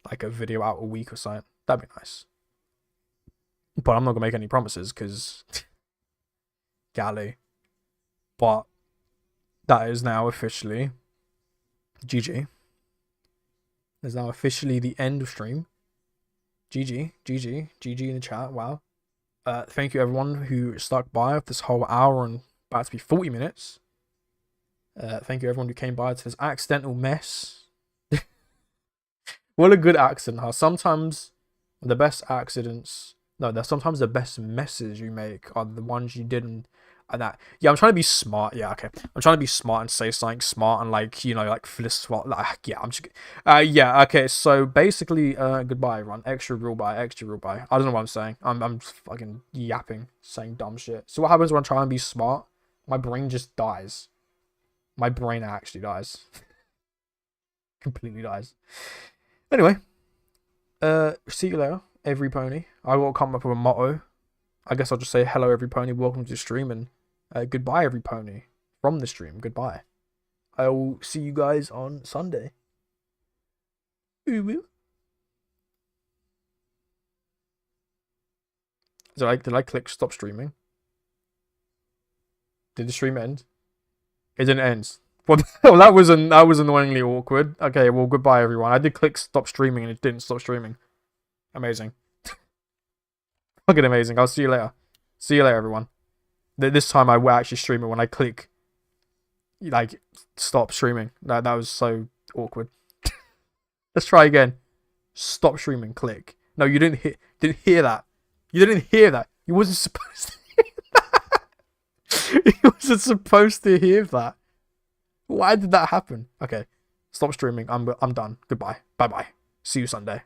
like a video out a week or something. That'd be nice. But I'm not going to make any promises because... Galley. But that is now officially GG. Is now officially the end of stream. GG in the chat. Wow. Thank you everyone who stuck by this whole hour and about to be 40 minutes. Thank you everyone who came by to this accidental mess. What a good accident, huh? Sometimes the best accidents... No, sometimes the best messes you make are the ones you didn't... And that... Yeah, I'm trying to be smart. Yeah, okay. I'm trying to be smart and say something smart and like, you know, like flip-swap. Like, yeah, I'm just... yeah, okay. So basically, goodbye everyone. Extra real bye. I don't know what I'm saying. I'm fucking yapping, saying dumb shit. So what happens when I try and be smart? My brain just dies. My brain actually dies. Completely dies. Anyway. See you later, every pony. I will come up with a motto. I guess I'll just say hello, every pony. Welcome to the stream, and goodbye, every pony. From the stream, goodbye. I will see you guys on Sunday. Did I click stop streaming? Did the stream end? It didn't end. Well, that was annoyingly awkward. Okay, well, goodbye everyone. I did click stop streaming and it didn't stop streaming. Amazing. Fucking amazing. I'll see you later. See you later, everyone. This time I will actually stream it when I click like stop streaming. That was so awkward. Let's try again. Stop streaming. Click. No, you didn't hear that. You didn't hear that. You wasn't supposed to hear that. You wasn't supposed to hear that. Why did that happen? Okay. Stop streaming. I'm done. Goodbye. Bye-bye. See you Sunday.